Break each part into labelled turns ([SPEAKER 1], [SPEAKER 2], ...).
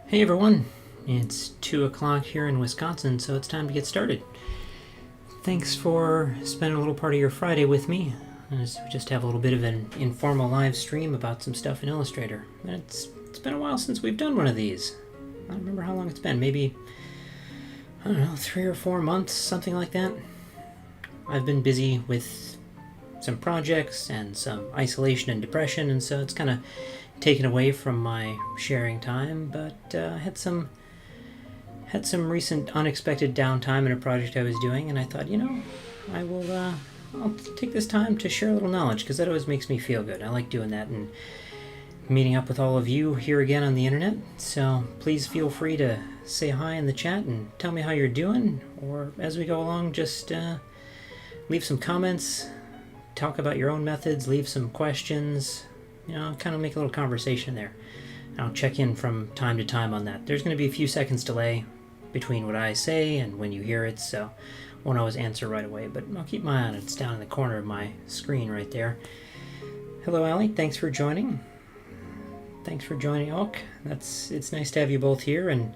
[SPEAKER 1] Hey everyone, it's 2 o'clock here in Wisconsin, so it's time to get started. Thanks for spending a little part of your Friday with me, as we just have a little bit of an informal live stream about some stuff in Illustrator. It's been a while since we've done one of these. I don't remember how long it's been, maybe, I don't know, 3 or 4 months, something like that. I've been busy with some projects and some isolation and depression, and so it's kind of taken away from my sharing time, but had some recent unexpected downtime in a project I was doing, and I thought, I'll take this time to share a little knowledge, because that always makes me feel good. I like doing that and meeting up with all of you here again on the internet. So please feel free to say hi in the chat and tell me how you're doing, or as we go along, just leave some comments, talk about your own methods, leave some questions, kind of make a little conversation there. I'll check in from time to time on that. There's going to be a few seconds delay between what I say and when you hear it, so won't always answer right away, but I'll keep my eye on it. It's down in the corner of my screen right there. Hello, Allie. Thanks for joining. Oak. It's nice to have you both here, and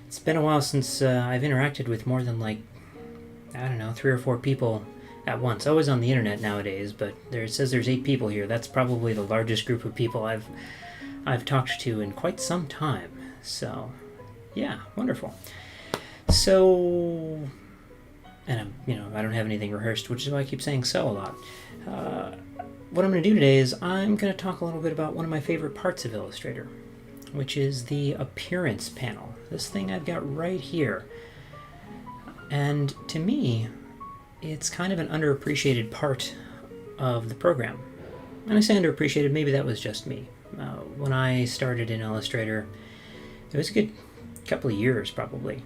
[SPEAKER 1] it's been a while since I've interacted with more than 3 or 4 people at once. Always on the internet nowadays, but it says there's 8 people here. That's probably the largest group of people I've talked to in quite some time. So, yeah, wonderful. So, and I don't have anything rehearsed, which is why I keep saying so a lot. What I'm going to do today is I'm going to talk a little bit about one of my favorite parts of Illustrator, which is the appearance panel. This thing I've got right here. And to me, it's kind of an underappreciated part of the program. And I say underappreciated, maybe that was just me. When I started in Illustrator, it was a good couple of years probably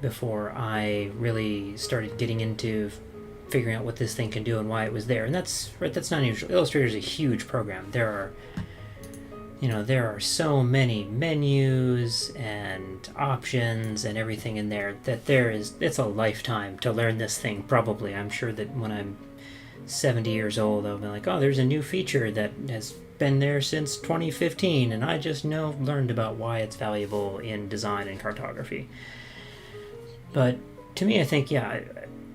[SPEAKER 1] before I really started getting into figuring out what this thing can do and why it was there. And that's not unusual. Illustrator is a huge program. There are so many menus and options and everything in there that it's a lifetime to learn this thing, probably. I'm sure that when I'm 70 years old, I'll be like, oh, there's a new feature that has been there since 2015, and I just learned about why it's valuable in design and cartography. But to me, I think,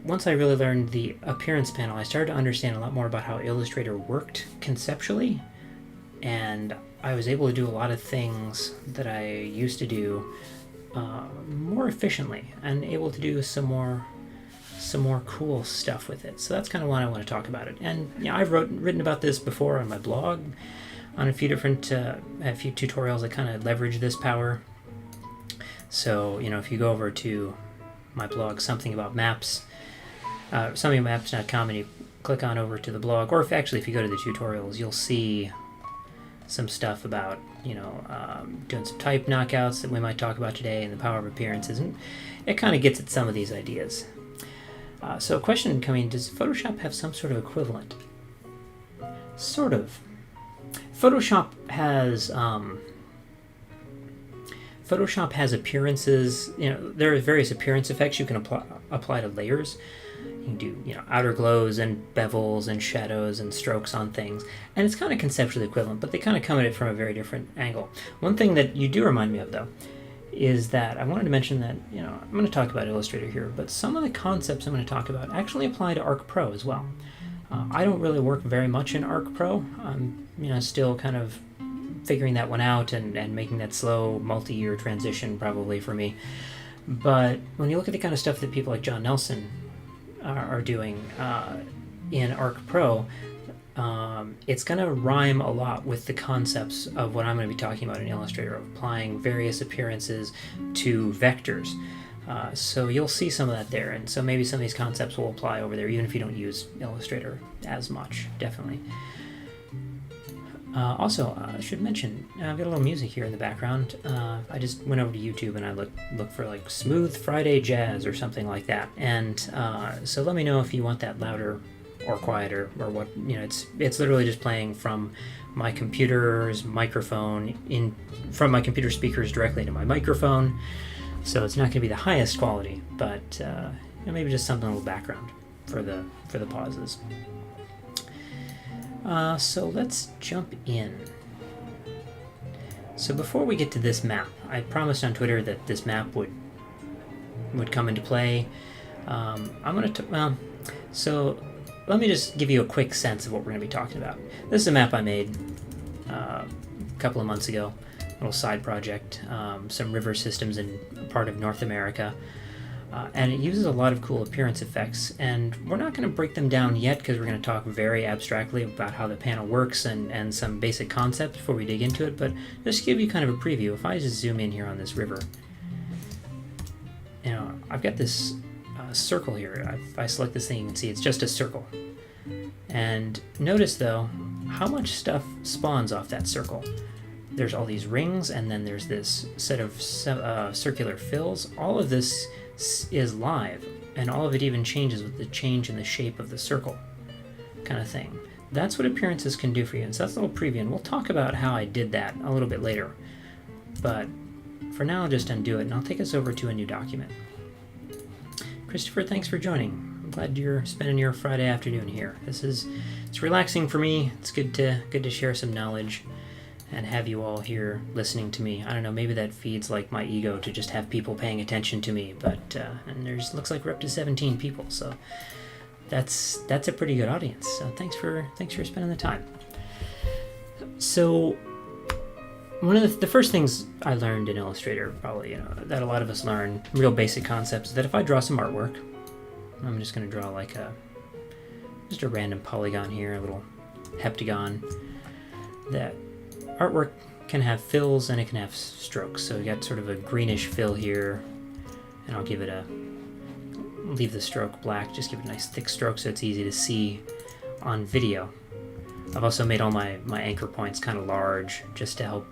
[SPEAKER 1] once I really learned the appearance panel, I started to understand a lot more about how Illustrator worked conceptually, and I was able to do a lot of things that I used to do more efficiently, and able to do some more cool stuff with it. So that's kind of what I want to talk about it. And I've written about this before on my blog, on a few different a few tutorials that kind of leverage this power. So if you go over to my blog, something about maps.com, and you click on over to the blog, or if you go to the tutorials, you'll see some stuff about doing some type knockouts that we might talk about today, and the power of appearances, and it kind of gets at some of these ideas. So a question coming: does Photoshop have some sort of equivalent? Sort of. Photoshop has appearances. There are various appearance effects you can apply to layers. You can do outer glows and bevels and shadows and strokes on things, and it's kind of conceptually equivalent, but they kind of come at it from a very different angle. One thing that you do remind me of, though, is that I wanted to mention that I'm going to talk about Illustrator here, but some of the concepts I'm going to talk about actually apply to Arc Pro as well. I don't really work very much in Arc Pro. I'm still kind of figuring that one out and making that slow multi-year transition probably for me. But when you look at the kind of stuff that people like John Nelson are doing in Arc Pro, it's going to rhyme a lot with the concepts of what I'm going to be talking about in Illustrator, of applying various appearances to vectors. So you'll see some of that there, and so maybe some of these concepts will apply over there, even if you don't use Illustrator as much, definitely. Also, I should mention, I've got a little music here in the background. I just went over to YouTube and I looked for Smooth Friday Jazz or something like that. And so let me know if you want that louder or quieter, or what. It's literally just playing from my computer's microphone, from my computer speakers directly to my microphone. So it's not going to be the highest quality, but maybe just something a little background for the pauses. So let's jump in. So before we get to this map, I promised on Twitter that this map would come into play. So let me just give you a quick sense of what we're going to be talking about. This is a map I made a couple of months ago, a little side project, some river systems in part of North America. And it uses a lot of cool appearance effects, and we're not going to break them down yet because we're going to talk very abstractly about how the panel works and some basic concepts before we dig into it, but just to give you kind of a preview, if I just zoom in here on this river, you know, I've got this circle here. If I select this thing, you can see it's just a circle. And notice though, how much stuff spawns off that circle. There's all these rings, and then there's this set of circular fills. All of this is live, and all of it even changes with the change in the shape of the circle, kind of thing. That's what appearances can do for you, and so that's a little preview, and we'll talk about how I did that a little bit later. But for now, I'll just undo it, and I'll take us over to a new document. Christopher, thanks for joining. I'm glad you're spending your Friday afternoon here. It's relaxing for me. It's good to share some knowledge and have you all here listening to me. I don't know, maybe that feeds like my ego to just have people paying attention to me, but and looks like we're up to 17 people, so that's a pretty good audience. So thanks for spending the time. So one of the first things I learned in Illustrator, probably, you know, that a lot of us learn, real basic concepts, is that if I draw some artwork, I'm just going to draw like just a random polygon here, a little heptagon, that artwork can have fills and it can have strokes. So we got sort of a greenish fill here, and I'll give it leave the stroke black, just give it a nice thick stroke so it's easy to see on video. I've also made all my anchor points kind of large just to help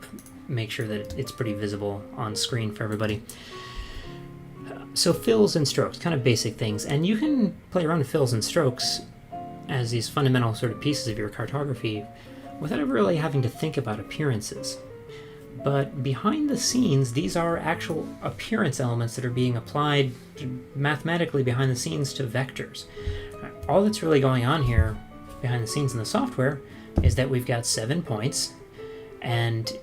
[SPEAKER 1] make sure that it's pretty visible on screen for everybody. So fills and strokes, kind of basic things, and you can play around with fills and strokes as these fundamental sort of pieces of your cartography without ever really having to think about appearances. But behind the scenes, these are actual appearance elements that are being applied mathematically behind the scenes to vectors. All that's really going on here behind the scenes in the software is that we've got 7 points, and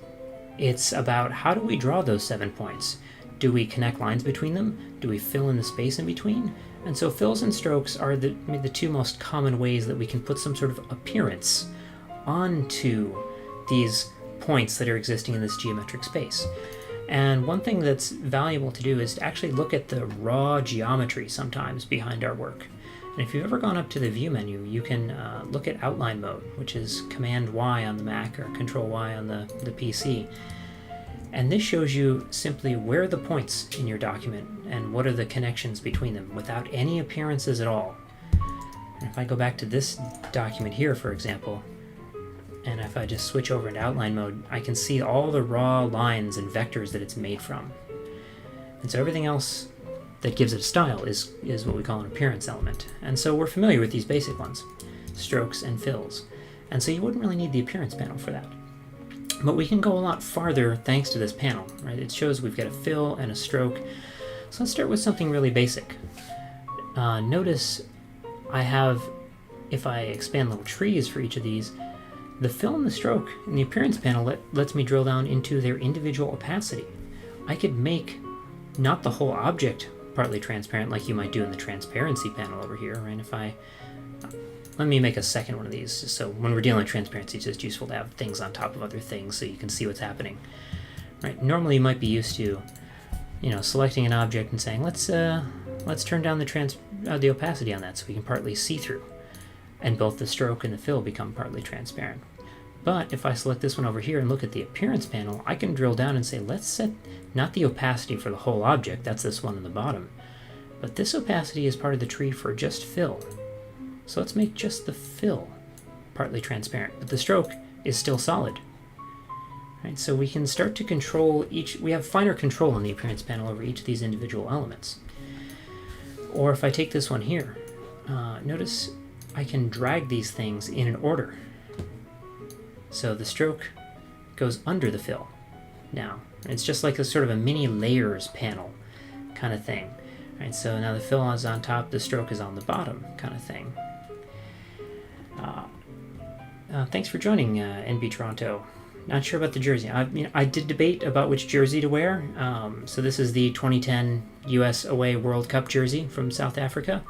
[SPEAKER 1] it's about how do we draw those 7 points. Do we connect lines between them? Do we fill in the space in between? And so fills and strokes are the two most common ways that we can put some sort of appearance onto these points that are existing in this geometric space. And one thing that's valuable to do is to actually look at the raw geometry sometimes behind our work. And if you've ever gone up to the view menu, you can look at outline mode, which is Command Y on the Mac or Control Y on the PC. And this shows you simply where are the points in your document and what are the connections between them without any appearances at all. And if I go back to this document here, for example, and if I just switch over into outline mode, I can see all the raw lines and vectors that it's made from. And so everything else that gives it a style is what we call an appearance element. And so we're familiar with these basic ones, strokes and fills. And so you wouldn't really need the appearance panel for that. But we can go a lot farther thanks to this panel, right? It shows we've got a fill and a stroke. So let's start with something really basic. Notice I have, if I expand little trees for each of these, the fill and the stroke in the appearance panel lets me drill down into their individual opacity. I could make not the whole object partly transparent like you might do in the transparency panel over here, right? Let me make a second one of these, so when we're dealing with transparency, it's just useful to have things on top of other things so you can see what's happening. Right? Normally you might be used to, selecting an object and saying, let's turn down the opacity on that so we can partly see through, and both the stroke and the fill become partly transparent. But if I select this one over here and look at the appearance panel, I can drill down and say, let's set not the opacity for the whole object, that's this one in the bottom, but this opacity is part of the tree for just fill. So let's make just the fill partly transparent, but the stroke is still solid. Right, so we can start to control we have finer control on the appearance panel over each of these individual elements. Or if I take this one here, notice I can drag these things in an order. So the stroke goes under the fill now. It's just like a sort of a mini layers panel kind of thing. Right, so now the fill is on top, the stroke is on the bottom kind of thing. Thanks for joining, NB Toronto. Not sure about the jersey. I did debate about which jersey to wear. So this is the 2010 U.S. Away World Cup jersey from South Africa.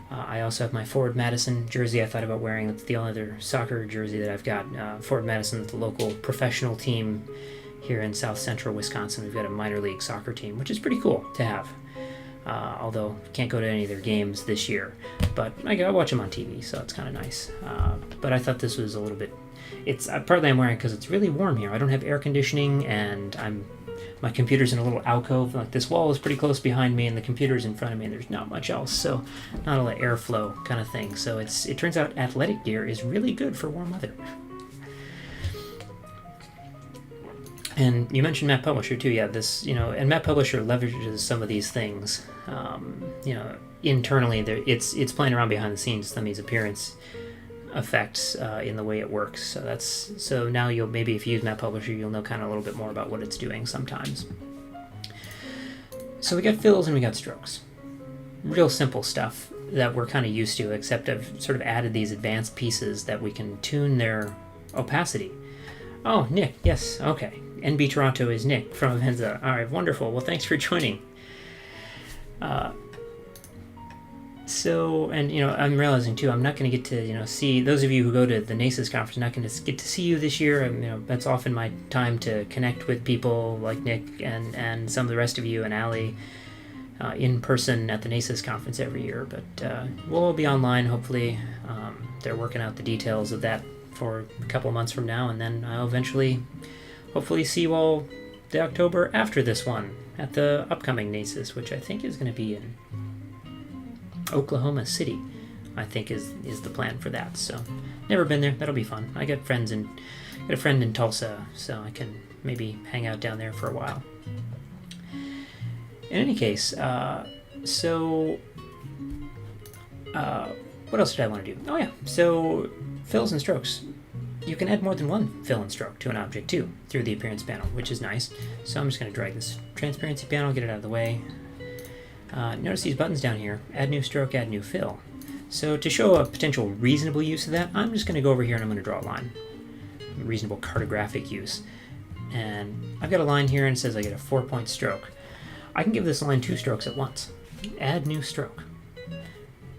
[SPEAKER 1] I also have my Forward Madison jersey I thought about wearing. That's the only other soccer jersey that I've got. Forward Madison, the local professional team here in South Central Wisconsin. We've got a minor league soccer team, which is pretty cool to have. Although can't go to any of their games this year, but I watch them on TV, so it's kind of nice. But I thought this was a little bit. It's partly I'm wearing because it's really warm here. I don't have air conditioning, and my computer's in a little alcove. Like this wall is pretty close behind me, and the computer's in front of me, and there's not much else, so not a lot of airflow kind of thing. So it turns out athletic gear is really good for warm weather. And you mentioned Map Publisher too, yeah. And Map Publisher leverages some of these things. Internally, it's playing around behind the scenes some of these appearance effects in the way it works. So now you'll maybe if you use Map Publisher, you'll know kind of a little bit more about what it's doing sometimes. So we got fills and we got strokes. Real simple stuff that we're kind of used to, except I've sort of added these advanced pieces that we can tune their opacity. Oh, Nick, yes, okay. NB Toronto is Nick from Avenza. All right, wonderful. Well, thanks for joining. I'm realizing too, I'm not going to get to, see those of you who go to the NACES conference. I'm not going to get to see you this year. That's often my time to connect with people like Nick and some of the rest of you and Allie in person at the NACES conference every year. But we'll all be online, hopefully. They're working out the details of that for a couple of months from now, and then I'll eventually, hopefully, see you all the October after this one at the upcoming NACES, which I think is going to be in Oklahoma City. I think is the plan for that. So, never been there. That'll be fun. I got a friend in Tulsa, so I can maybe hang out down there for a while. In any case, what else did I want to do? Oh yeah, so fills and strokes. You can add more than one fill and stroke to an object too through the appearance panel, which is nice. So I'm just going to drag this transparency panel, get it out of the way. Notice these buttons down here, add new stroke, add new fill. So to show a potential reasonable use of that, I'm just going to go over here and I'm going to draw a line. Reasonable cartographic use. And I've got a line here and it says I get a 4-point stroke. I can give this line 2 strokes at once. Add new stroke.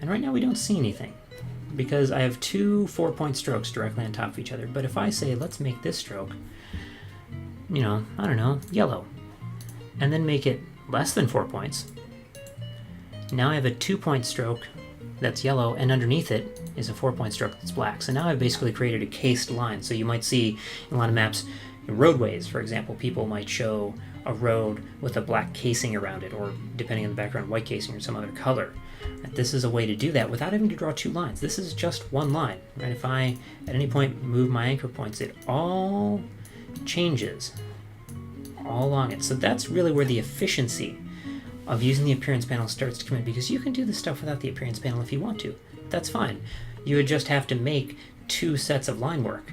[SPEAKER 1] And right now we don't see anything because I have 2 4-point strokes directly on top of each other. But if I say, let's make this stroke, I don't know, yellow, and then make it less than 4 points, now I have a 2-point stroke that's yellow, and underneath it is a 4-point stroke that's black. So now I've basically created a cased line. So you might see in a lot of maps, roadways, for example, people might show a road with a black casing around it, or depending on the background, white casing or some other color. This is a way to do that without having to draw 2 lines. This is just one line, right? If I, at any point, move my anchor points, it all changes all along it. So that's really where the efficiency of using the appearance panel starts to come in, because you can do this stuff without the appearance panel if you want to. That's fine. You would just have to make 2 sets of line work.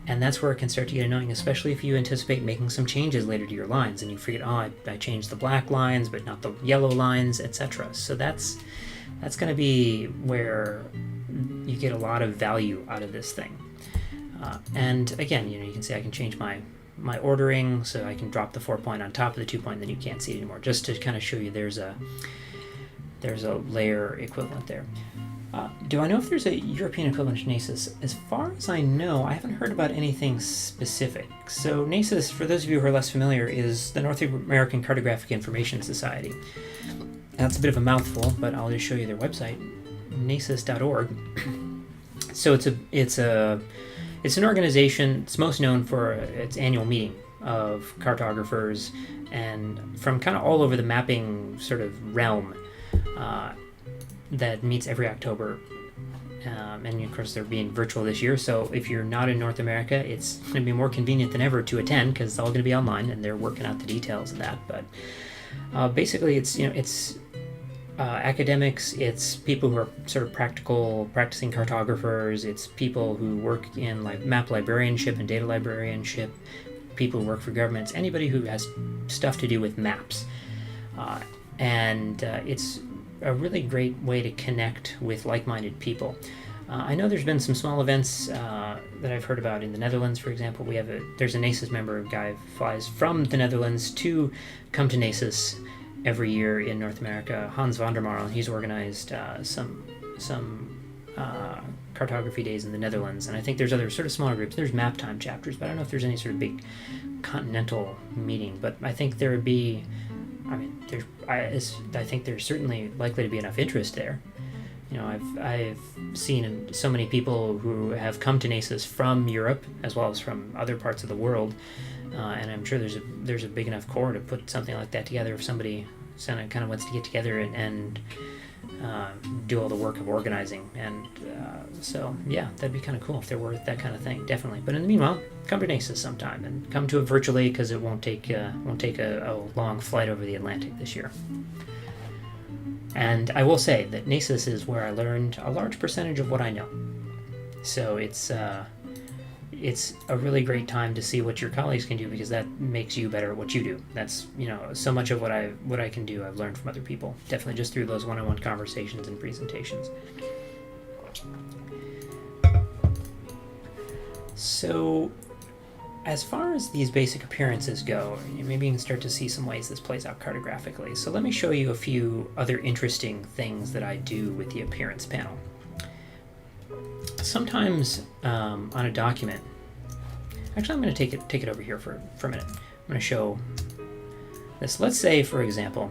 [SPEAKER 1] And that's where it can start to get annoying, especially if you anticipate making some changes later to your lines and you forget, I changed the black lines but not the yellow lines, etc. So that's going to be where you get a lot of value out of this thing. And again, you can see I can change my ordering, so I can drop the 4-point on top of the 2-point, then you can't see it anymore, just to kind of show you there's a layer equivalent there. Do I know if there's a European equivalent to NACES? As far as I know, I haven't heard about anything specific. So NACES, for those of you who are less familiar, is the North American Cartographic Information Society. That's a bit of a mouthful, but I'll just show you their website, naces.org. So it's an organization. It's most known for its annual meeting of cartographers and from kind of all over the mapping sort of realm. That meets every October, and of course they're being virtual this year, so if you're not in North America, it's going to be more convenient than ever to attend because it's all going to be online and they're working out the details of that. But basically it's academics, it's people who are sort of practicing cartographers, it's people who work in like map librarianship and data librarianship, people who work for governments, anybody who has stuff to do with maps. And it's a really great way to connect with like-minded people. I know there's been some small events that I've heard about in the Netherlands, for example. There's a NASUS member, guy who flies from the Netherlands to come to NASUS every year in North America, Hans van der Marel. He's organized some cartography days in the Netherlands, and I think there's other sort of smaller groups. There's map time chapters, but I don't know if there's any sort of big continental meeting. But I think there would be, I think there's certainly likely to be enough interest there. You know, I've seen so many people who have come to NASUS from Europe as well as from other parts of the world, and I'm sure there's a big enough core to put something like that together if somebody kind of wants to get together and do all the work of organizing. And so yeah, that'd be kind of cool if there were that kind of thing, definitely. But in the meanwhile, come to NASUS sometime, and come to it virtually, because it won't take a long flight over the Atlantic this year. And I will say that NASUS is where I learned a large percentage of what I know. So it's a really great time to see what your colleagues can do, because that makes you better at what you do. That's, so much of what I can do I've learned from other people, definitely just through those one-on-one conversations and presentations. So as far as these basic appearances go, maybe you can start to see some ways this plays out cartographically. So let me show you a few other interesting things that I do with the appearance panel. Sometimes on a document, actually I'm going to take it over here for a minute. I'm going to show this. Let's say, for example,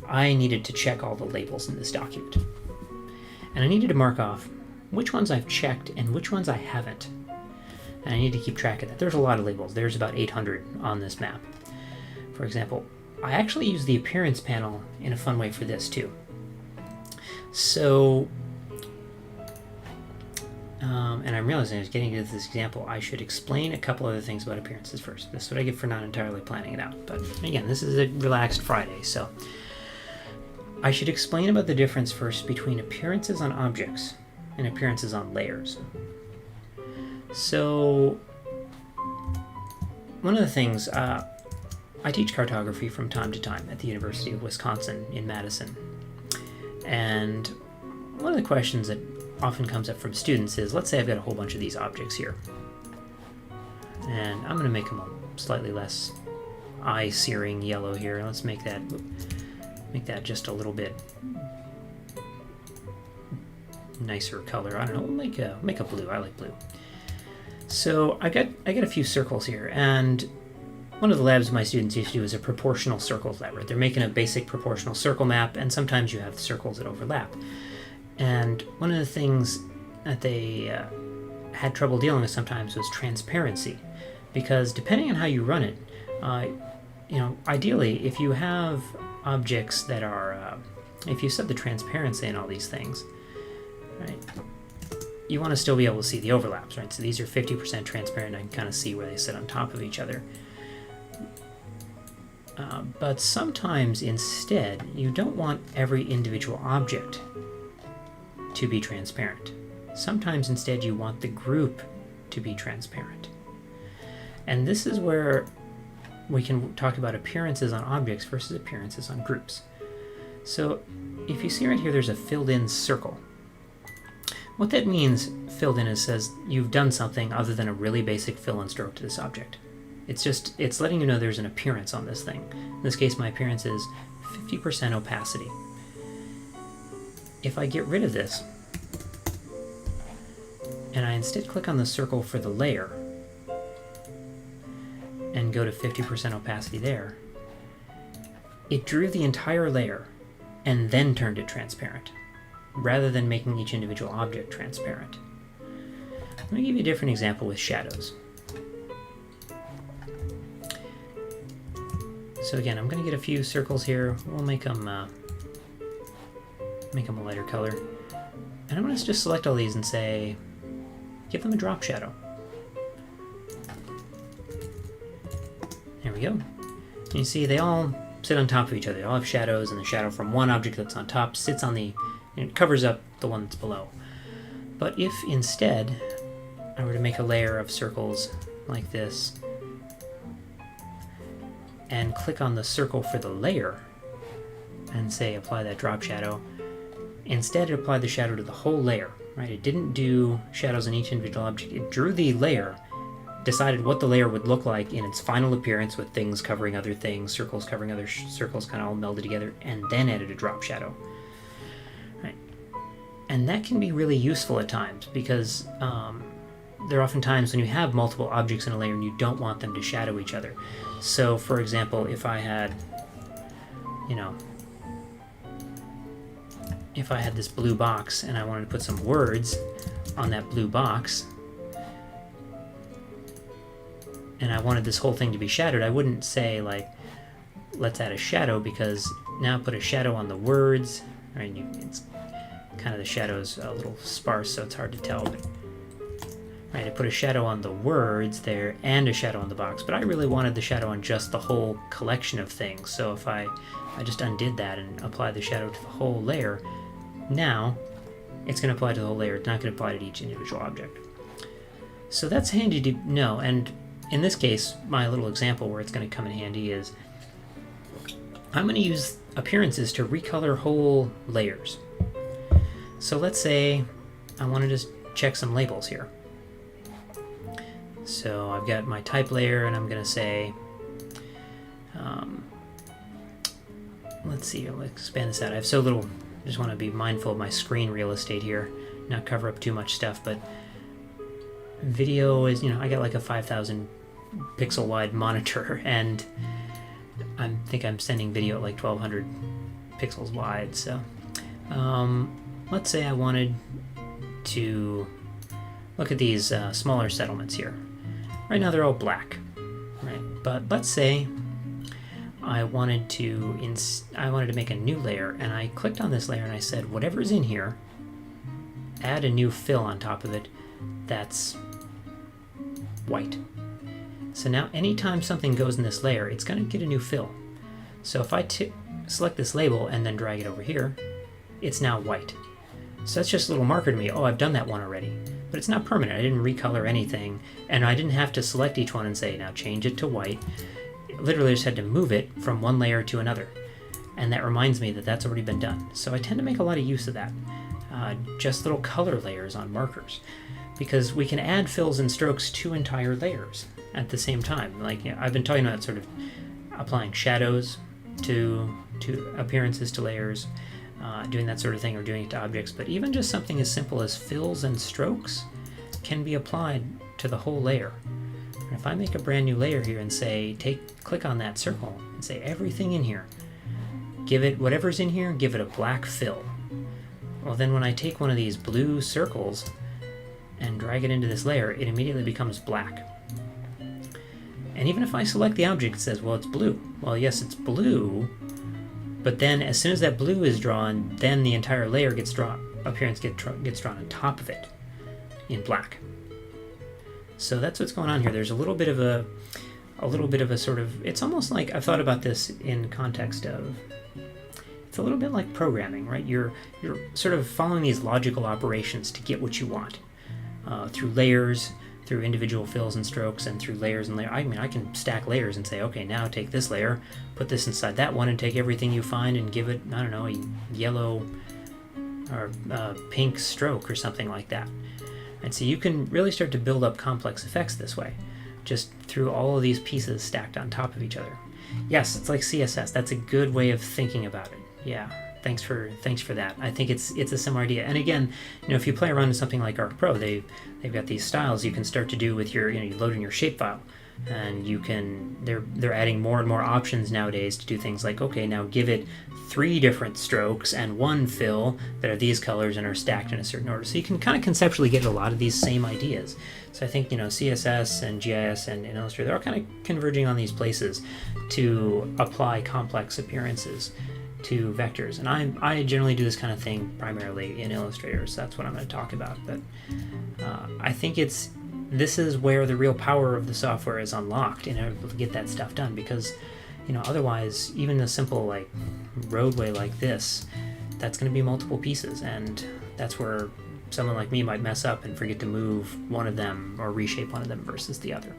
[SPEAKER 1] I needed to check all the labels in this document, and I needed to mark off which ones I've checked and which ones I haven't. And I need to keep track of that. There's a lot of labels. There's about 800 on this map. For example, I actually use the appearance panel in a fun way for this too. So, and I'm realizing, as getting into this example, I should explain a couple other things about appearances first. This is what I get for not entirely planning it out. But again, this is a relaxed Friday, so I should explain about the difference first between appearances on objects and appearances on layers. So, one of the things, I teach cartography from time to time at the University of Wisconsin in Madison. And one of the questions that often comes up from students is, let's say I've got a whole bunch of these objects here. And I'm going to make them a slightly less eye-searing yellow here. Let's make that just a little bit nicer color. I don't know, make a blue. I like blue. So I got a few circles here, and one of the labs my students used to do is a proportional circles lab. Right? They're making a basic proportional circle map, and sometimes you have circles that overlap. And one of the things that they had trouble dealing with sometimes was transparency, because depending on how you run it, ideally, if you have objects that are, if you set the transparency in all these things, right? You want to still be able to see the overlaps, right? So these are 50% transparent. I can kind of see where they sit on top of each other. But sometimes instead, you don't want every individual object to be transparent. Sometimes instead you want the group to be transparent. And this is where we can talk about appearances on objects versus appearances on groups. So if you see right here, there's a filled in circle. What that means, filled in, is says you've done something other than a really basic fill and stroke to this object. It's letting you know there's an appearance on this thing. In this case, my appearance is 50% opacity. If I get rid of this, and I instead click on the circle for the layer, and go to 50% opacity there, it drew the entire layer and then turned it transparent, rather than making each individual object transparent. Let me give you a different example with shadows. So again, I'm going to get a few circles here. We'll make them a lighter color. And I'm going to just select all these and say, give them a drop shadow. There we go. And you see they all sit on top of each other. They all have shadows, and the shadow from one object that's on top sits on the, and it covers up the one that's below. But if instead I were to make a layer of circles like this, and click on the circle for the layer, and say apply that drop shadow, instead it applied the shadow to the whole layer, right? It didn't do shadows in each individual object. It drew the layer, decided what the layer would look like in its final appearance with things covering other things, circles covering other circles, kind of all melded together, and then added a drop shadow. Right. And that can be really useful at times because there are often times when you have multiple objects in a layer and you don't want them to shadow each other. So, for example, if I had, if I had this blue box and I wanted to put some words on that blue box, and I wanted this whole thing to be shadowed, I wouldn't say, like, let's add a shadow, because now put a shadow on the words, right? It's kind of, the shadow's a little sparse, so it's hard to tell, but right, I put a shadow on the words there and a shadow on the box, but I really wanted the shadow on just the whole collection of things. So if I just undid that and applied the shadow to the whole layer, now it's going to apply to the whole layer. It's not going to apply to each individual object. So that's handy to know. And in this case, my little example where it's going to come in handy is I'm going to use appearances to recolor whole layers. So let's say I want to just check some labels here. So I've got my type layer, and I'm going to say, let's see, I'll expand this out. I have so little, I just want to be mindful of my screen real estate here, not cover up too much stuff, but video is, I got like a 5,000 pixel wide monitor, and I think I'm sending video at like 1,200 pixels wide. So let's say I wanted to look at these smaller settlements here. Right now they're all black, right? But let's say I wanted to make a new layer, and I clicked on this layer and I said, whatever's in here, add a new fill on top of it that's white. So now anytime something goes in this layer, it's going to get a new fill. So if I select this label and then drag it over here, it's now white. So that's just a little marker to me. Oh, I've done that one already. But it's not permanent. I didn't recolor anything, and I didn't have to select each one and say, now change it to white. Literally just had to move it from one layer to another. And that reminds me that that's already been done. So I tend to make a lot of use of that. Just little color layers on markers. Because we can add fills and strokes to entire layers at the same time. Like, I've been talking about sort of applying shadows to appearances to layers, doing that sort of thing, or doing it to objects, but even just something as simple as fills and strokes can be applied to the whole layer. And if I make a brand new layer here and say, click on that circle and say everything in here, give it whatever's in here, give it a black fill. Well, then when I take one of these blue circles and drag it into this layer, it immediately becomes black. And even if I select the object, it says, well, it's blue. Well, yes, it's blue, but then as soon as that blue is drawn, then the entire layer gets drawn, appearance gets drawn on top of it in black. So that's what's going on here. There's a little bit of a sort of, it's almost like, I've thought about this in context of, it's a little bit like programming, right? You're sort of following these logical operations to get what you want through layers, through individual fills and strokes, and through layers and layers. I mean, I can stack layers and say, okay, now take this layer, put this inside that one, and take everything you find and give it, I don't know, a yellow or pink stroke or something like that. And so you can really start to build up complex effects this way, just through all of these pieces stacked on top of each other. Yes, it's like CSS. That's a good way of thinking about it. Yeah. Thanks for that. I think it's a similar idea. And again, if you play around with something like Arc Pro, they've got these styles you can start to do with your, you load in your shapefile, and you can, they're adding more and more options nowadays to do things like, okay, now give it 3 different strokes and 1 fill that are these colors and are stacked in a certain order. So you can kind of conceptually get a lot of these same ideas. So I think, CSS and GIS and Illustrator, they're all kind of converging on these places to apply complex appearances to vectors. And I generally do this kind of thing primarily in Illustrator, so that's what I'm going to talk about. But I think this is where the real power of the software is unlocked in order to get that stuff done, because otherwise even a simple like roadway like this, that's going to be multiple pieces, and that's where someone like me might mess up and forget to move one of them or reshape one of them versus the other.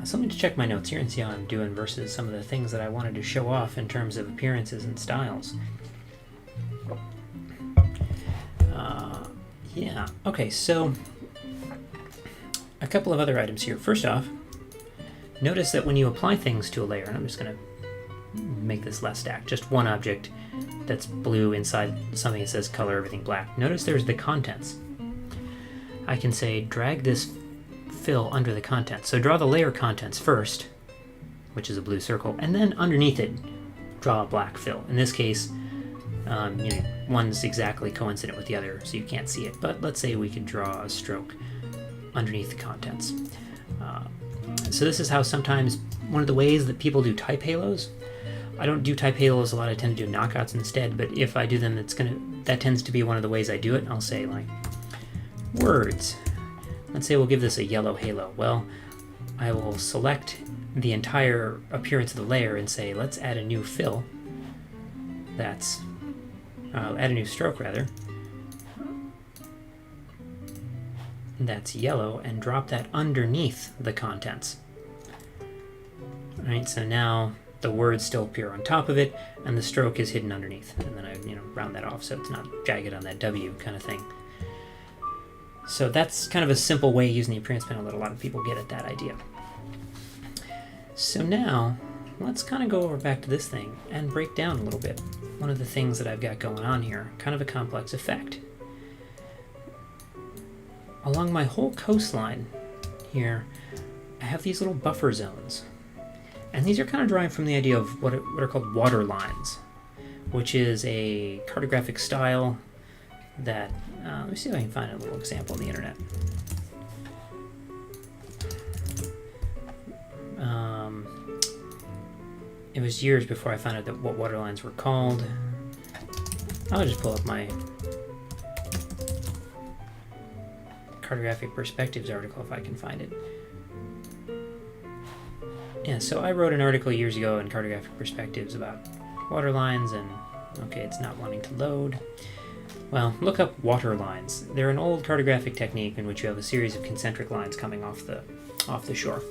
[SPEAKER 1] So let me check my notes here and see how I'm doing versus some of the things that I wanted to show off in terms of appearances and styles. Yeah, okay, so a couple of other items here. First off, notice that when you apply things to a layer, and I'm just going to make this less stacked, just one object that's blue inside something that says color everything black. Notice there's the contents. I can say drag this fill under the contents. So draw the layer contents first, which is a blue circle, and then underneath it, draw a black fill. In this case, one's exactly coincident with the other, so you can't see it. But let's say we could draw a stroke underneath the contents. So this is how sometimes one of the ways that people do type halos. I don't do type halos a lot. I tend to do knockouts instead. But if I do them, that tends to be one of the ways I do it. I'll say like words. Let's say we'll give this a yellow halo. Well, I will select the entire appearance of the layer and say let's add a new fill. Add a new stroke rather. That's yellow, and drop that underneath the contents. Alright, so now the words still appear on top of it, and the stroke is hidden underneath. And then I round that off so it's not jagged on that W kind of thing. So that's kind of a simple way using the appearance panel that a lot of people get at that idea. So now, let's kind of go over back to this thing and break down a little bit. One of the things that I've got going on here, kind of a complex effect. Along my whole coastline here, I have these little buffer zones. And these are kind of derived from the idea of what are called water lines, which is a cartographic style that, let me see if I can find a little example on the internet. It was years before I found out what water lines were called. I'll just pull up my Cartographic Perspectives article if I can find it. Yeah, so I wrote an article years ago in Cartographic Perspectives about water lines, and okay, it's not wanting to load. Well, look up water lines. They're an old cartographic technique in which you have a series of concentric lines coming off the shore.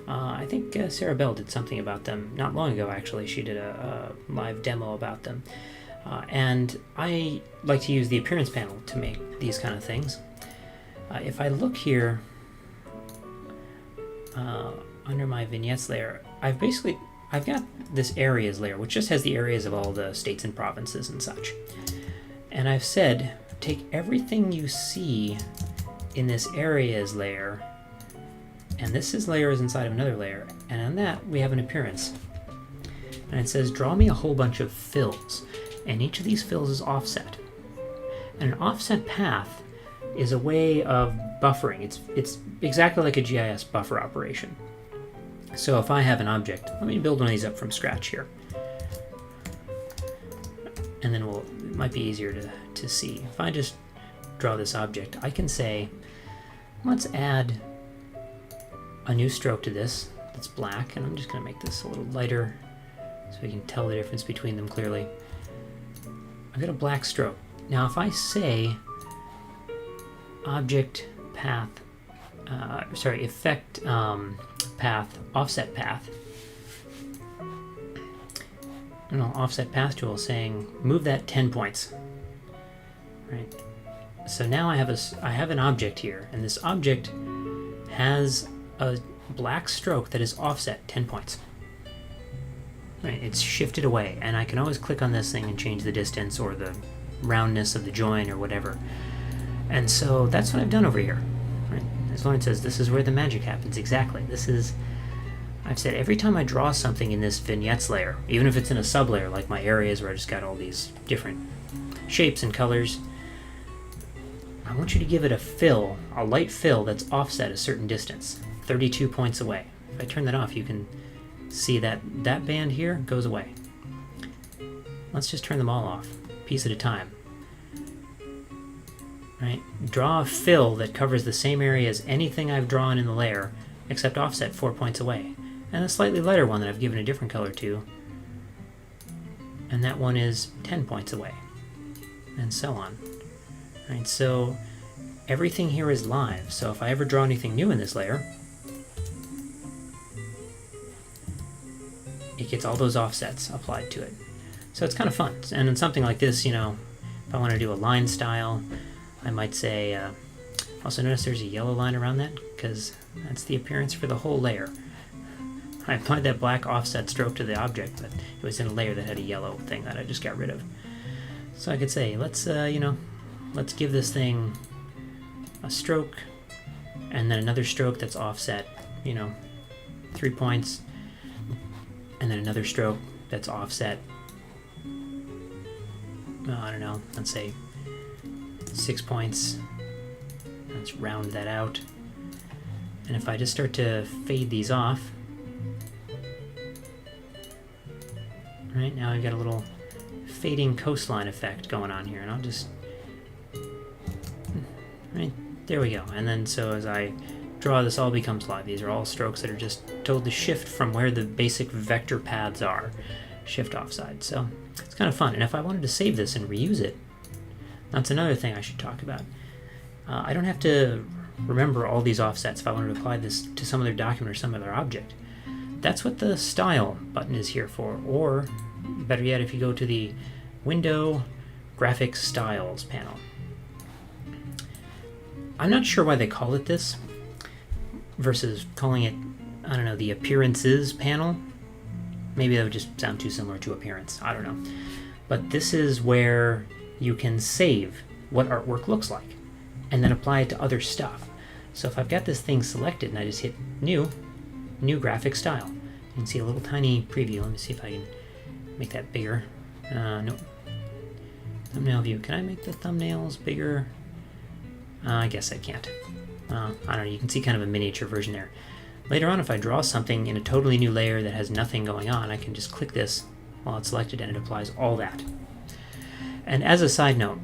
[SPEAKER 1] I think Sarah Bell did something about them not long ago, actually. She did a live demo about them. And I like to use the appearance panel to make these kind of things. If I look here under my vignettes layer, I've got this areas layer, which just has the areas of all the states and provinces and such. And I've said, take everything you see in this areas layer, and this is layers inside of another layer, and on that we have an appearance. And it says, draw me a whole bunch of fills, and each of these fills is offset. And an offset path is a way of buffering. It's exactly like a GIS buffer operation. So if I have an object, let me build one of these up from scratch here. And then it might be easier to see. If I just draw this object, I can say, let's add a new stroke to this that's black, and I'm just going to make this a little lighter so we can tell the difference between them clearly. I've got a black stroke. Now if I say object path, effect path, offset path, offset path tool saying move that 10 points. Right. So now I have an object here, and this object has a black stroke that is offset 10 points. Right. It's shifted away, and I can always click on this thing and change the distance or the roundness of the join or whatever. And so that's what I've done over here. Right. As Lauren says, this is where the magic happens. Exactly. I've said every time I draw something in this vignettes layer, even if it's in a sublayer like my areas where I just got all these different shapes and colors, I want you to give it a fill, a light fill that's offset a certain distance, 32 points away. If I turn that off, you can see that that band here goes away. Let's just turn them all off, piece at a time. Right? Draw a fill that covers the same area as anything I've drawn in the layer, except offset 4 points away. And a slightly lighter one that I've given a different color to, and that one is 10 points away, and so on. Right, so everything here is live, so if I ever draw anything new in this layer, it gets all those offsets applied to it. So it's kind of fun. And in something like this, if I want to do a line style, I I might say, also notice there's a yellow line around that, because that's the appearance for the whole layer. I applied that black offset stroke to the object, but it was in a layer that had a yellow thing that I just got rid of. So I could say, let's give this thing a stroke, and then another stroke that's offset, 3 points, and then another stroke that's offset, I don't know, let's say 6 points. Let's round that out. And if I just start to fade these off, right, now I've got a little fading coastline effect going on here, and I'll just, right, there we go. And then so as I draw, this all becomes live. These are all strokes that are just told to shift from where the basic vector paths are, shift offside. So it's kind of fun. And if I wanted to save this and reuse it, that's another thing I should talk about. I don't have to remember all these offsets if I wanted to apply this to some other document or some other object. That's what the Style button is here for, or better yet, if you go to the Window Graphics Styles panel. I'm not sure why they call it this versus calling it, I don't know, the Appearances panel. Maybe that would just sound too similar to Appearance. I don't know. But this is where you can save what artwork looks like and then apply it to other stuff. So if I've got this thing selected and I just hit New Graphic Style, you can see a little tiny preview. Let me see if I can make that bigger. Nope. Thumbnail view. Can I make the thumbnails bigger? I guess I can't. I don't know. You can see kind of a miniature version there. Later on, if I draw something in a totally new layer that has nothing going on, I can just click this while it's selected and it applies all that. And as a side note,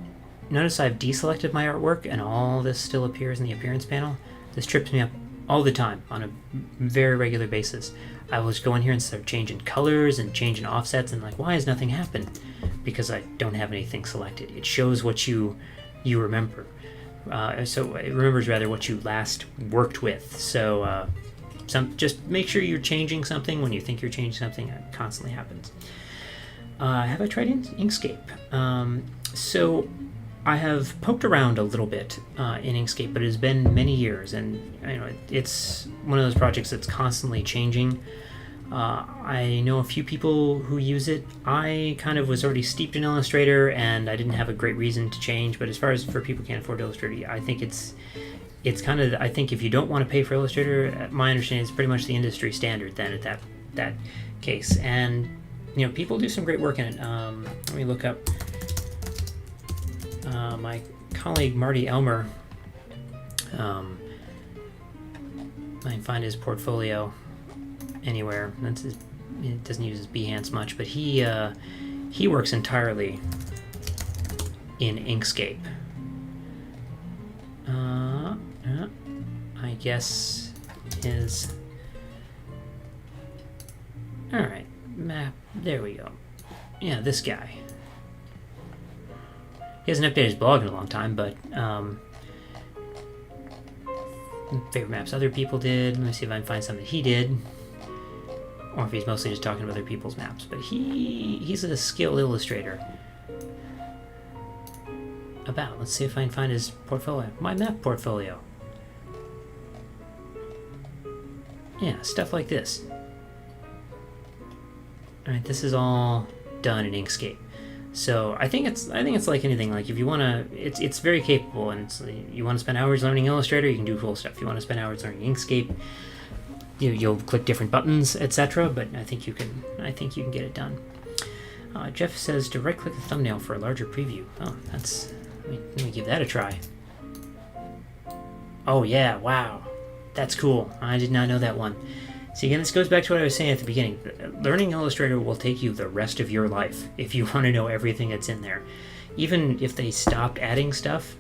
[SPEAKER 1] notice I've deselected my artwork and all this still appears in the Appearance panel. This trips me up all the time on a very regular basis. I will just go in here and start changing colors and changing offsets and like, why has nothing happened? Because I don't have anything selected. It shows what you remember. So it remembers rather what you last worked with. So just make sure you're changing something when you think you're changing something. It constantly happens. Have I tried Inkscape? So I have poked around a little bit in Inkscape, but it has been many years, and it's one of those projects that's constantly changing. I know a few people who use it. I kind of was already steeped in Illustrator, and I didn't have a great reason to change. But as far as for people who can't afford Illustrator, I think it's kind of, I think if you don't want to pay for Illustrator, my understanding is pretty much the industry standard then at that case. And people do some great work in it. Let me look up. My colleague Marty Elmer, I can find his portfolio anywhere. It doesn't use his Behance much, but he works entirely in Inkscape. I guess his... Alright, map, there we go. Yeah, this guy. He hasn't updated his blog in a long time, but favorite maps other people did. Let me see if I can find something he did. Or if he's mostly just talking about other people's maps. But he's a skilled illustrator. Let's see if I can find his portfolio. My map portfolio. Yeah, stuff like this. Alright, this is all done in Inkscape. So I think it's like anything. Like if you want to, it's very capable, and you want to spend hours learning Illustrator, you can do cool stuff. If you want to spend hours learning Inkscape, you'll click different buttons, etc. But I think you can get it done. Jeff says to right-click the thumbnail for a larger preview. Oh, let me give that a try. Oh yeah, wow, that's cool. I did not know that one. See, again, this goes back to what I was saying at the beginning. Learning Illustrator will take you the rest of your life if you want to know everything that's in there. Even if they stopped adding stuff,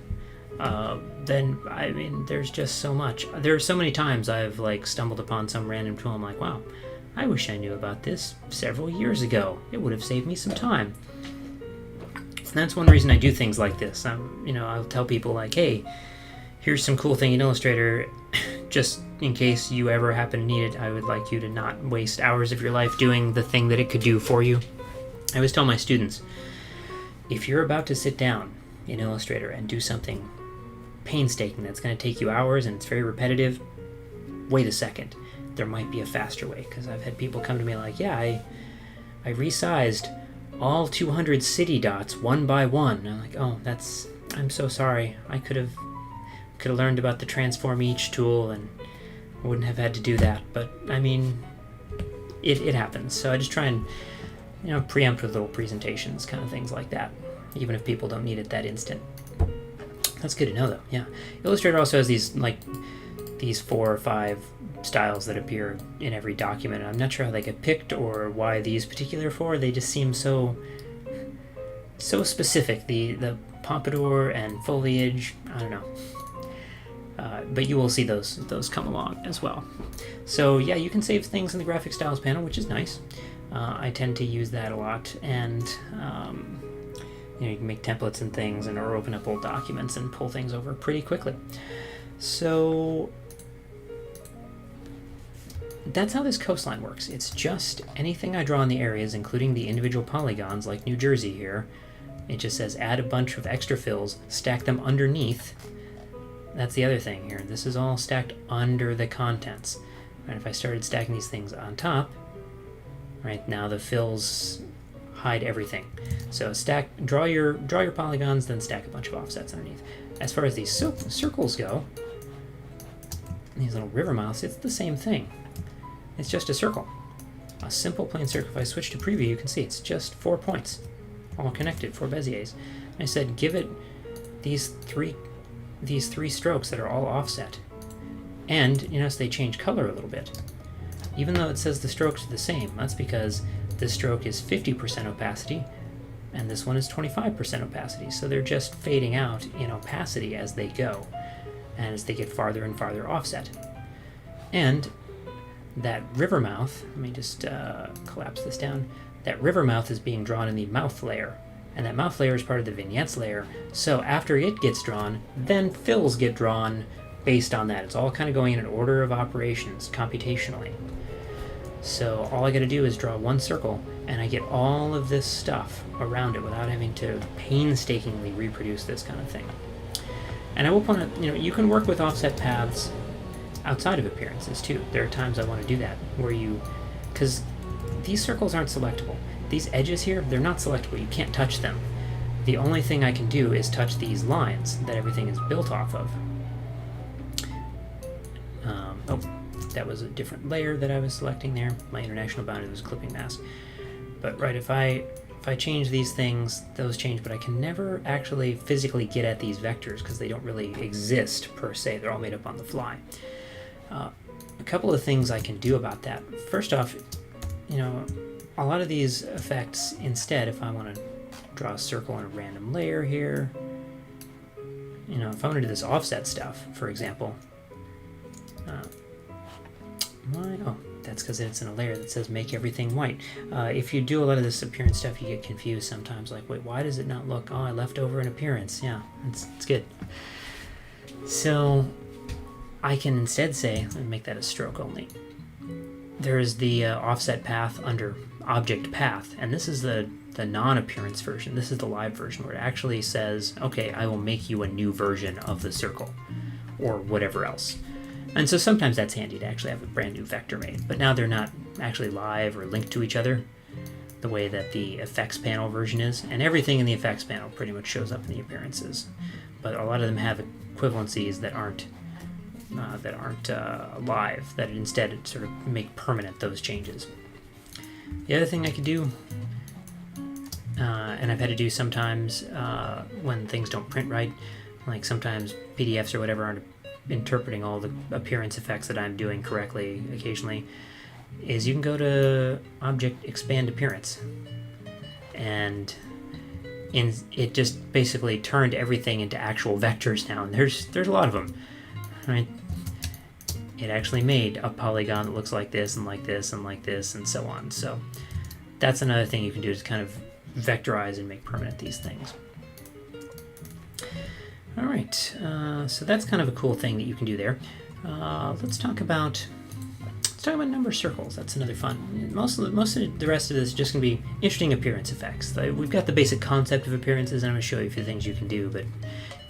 [SPEAKER 1] then, I mean, there's just so much. There are so many times I've, stumbled upon some random tool. I'm like, wow, I wish I knew about this several years ago. It would have saved me some time. And that's one reason I do things like this. I'll tell people, hey, here's some cool thing in Illustrator. Just in case you ever happen to need it, I would like you to not waste hours of your life doing the thing that it could do for you. I always tell my students, if you're about to sit down in Illustrator and do something painstaking, that's going to take you hours, and it's very repetitive, wait a second. There might be a faster way, because I've had people come to me like, yeah, I resized all 200 city dots one by one. And I'm like, oh, I'm so sorry. I could have learned about the transform each tool and wouldn't have had to do that. But I mean, it happens. So I just try and preempt with little presentations, kind of things like that, even if people don't need it that instant. That's good to know, though. Yeah, Illustrator also has these 4 or 5 styles that appear in every document. I'm not sure how they get picked or why these particular 4. They just seem so specific. The pompadour and foliage. I don't know. But you will see those come along as well. So yeah, you can save things in the graphic styles panel, which is nice. I tend to use that a lot, and you can make templates and things, or open up old documents and pull things over pretty quickly. So that's how this coastline works. It's just anything I draw in the areas, including the individual polygons, like New Jersey here. It just says add a bunch of extra fills, stack them underneath. That's the other thing here. This is all stacked under the contents. Right, if I started stacking these things on top, right now the fills hide everything. So draw your polygons, then stack a bunch of offsets underneath. As far as these circles go, these little river mouths, it's the same thing. It's just a circle, a simple plain circle. If I switch to preview, you can see it's just 4 points, all connected, 4 Beziers. I said give it these three strokes that are all offset, and you notice they change color a little bit. Even though it says the strokes are the same, that's because this stroke is 50% opacity, and this one is 25% opacity. So they're just fading out in opacity as they go, and as they get farther and farther offset. And that river mouth, let me just collapse this down. That river mouth is being drawn in the mouth layer, and that mouth layer is part of the vignettes layer. So after it gets drawn, then fills get drawn based on that. It's all kind of going in an order of operations computationally. So all I got to do is draw one circle, and I get all of this stuff around it without having to painstakingly reproduce this kind of thing. And I will point out, you can work with offset paths outside of appearances too. There are times I want to do that where because these circles aren't selectable. These edges here, they're not selectable. You can't touch them. The only thing I can do is touch these lines that everything is built off of. Oh, that was a different layer that I was selecting there. My international boundary was a clipping mask. But right, if I change these things, those change, but I can never actually physically get at these vectors because they don't really exist per se. They're all made up on the fly. A couple of things I can do about that. First off, a lot of these effects, instead, if I want to draw a circle on a random layer here, if I want to do this offset stuff, for example, that's because it's in a layer that says make everything white. If you do a lot of this appearance stuff, you get confused sometimes, like, wait, why does it not look, I left over an appearance. Yeah, it's good. So I can instead say, let me make that a stroke only. There's the offset path under object path, and this is the non-appearance version. This is the live version where it actually says, okay, I will make you a new version of the circle or whatever else. And so sometimes that's handy to actually have a brand new vector made, but now they're not actually live or linked to each other the way that the effects panel version is, and everything in the effects panel pretty much shows up in the appearances, but a lot of them have equivalencies that aren't live, that instead sort of make permanent those changes. The other thing I could do, and I've had to do sometimes when things don't print right, like sometimes PDFs or whatever aren't interpreting all the appearance effects that I'm doing correctly occasionally, is you can go to Object Expand Appearance, and it just basically turned everything into actual vectors now, and there's a lot of them, right? It actually made a polygon that looks like this and like this and like this and so on. So that's another thing you can do, is kind of vectorize and make permanent these things. All right, so that's kind of a cool thing that you can do there. Let's talk about number circles. That's another fun. Most of the rest of this is just going to be interesting appearance effects. We've got the basic concept of appearances, and I'm going to show you a few things you can do, but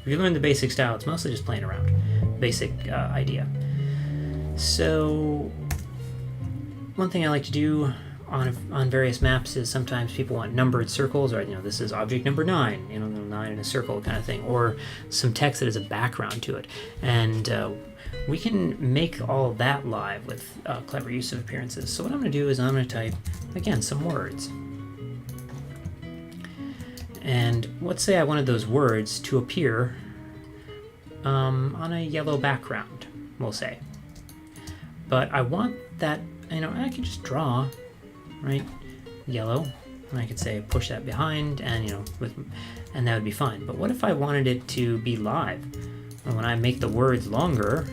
[SPEAKER 1] If you learn the basic style, it's mostly just playing around. Basic idea. So one thing I like to do on various maps is sometimes people want numbered circles, or this is object number 9, 9 in a circle kind of thing, or some text that has a background to it. And we can make all of that live with clever use of appearances. So what I'm going to do is I'm going to type, again, some words. And let's say I wanted those words to appear on a yellow background, we'll say. But I want that, I could just draw, right, yellow, and I could say push that behind, and and that would be fine. But what if I wanted it to be live? And when I make the words longer,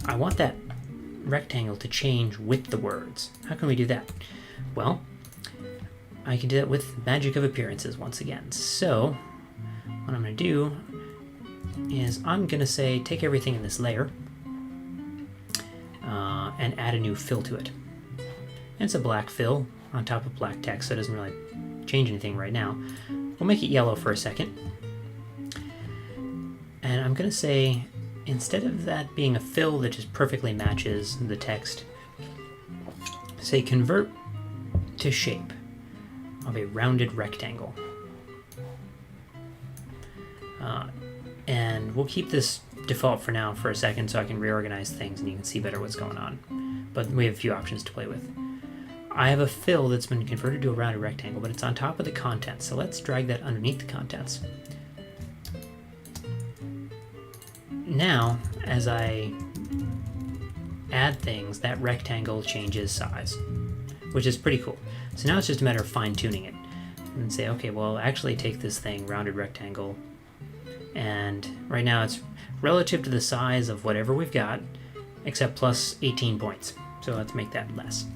[SPEAKER 1] I want that rectangle to change with the words. How can we do that? Well, I can do that with magic of appearances once again. So what I'm going to do is I'm going to say take everything in this layer and add a new fill to it. And it's a black fill on top of black text, so it doesn't really change anything right now. We'll make it yellow for a second. And I'm going to say, instead of that being a fill that just perfectly matches the text, say convert to shape of a rounded rectangle. And we'll keep this default for now for a second so I can reorganize things and you can see better what's going on. But we have a few options to play with. I have a fill that's been converted to a rounded rectangle, but it's on top of the contents. So let's drag that underneath the contents. Now, as I add things, that rectangle changes size, which is pretty cool. So now it's just a matter of fine-tuning it and say, okay, well, actually take this thing, rounded rectangle, and right now it's relative to the size of whatever we've got, except plus 18 points. So let's make that less.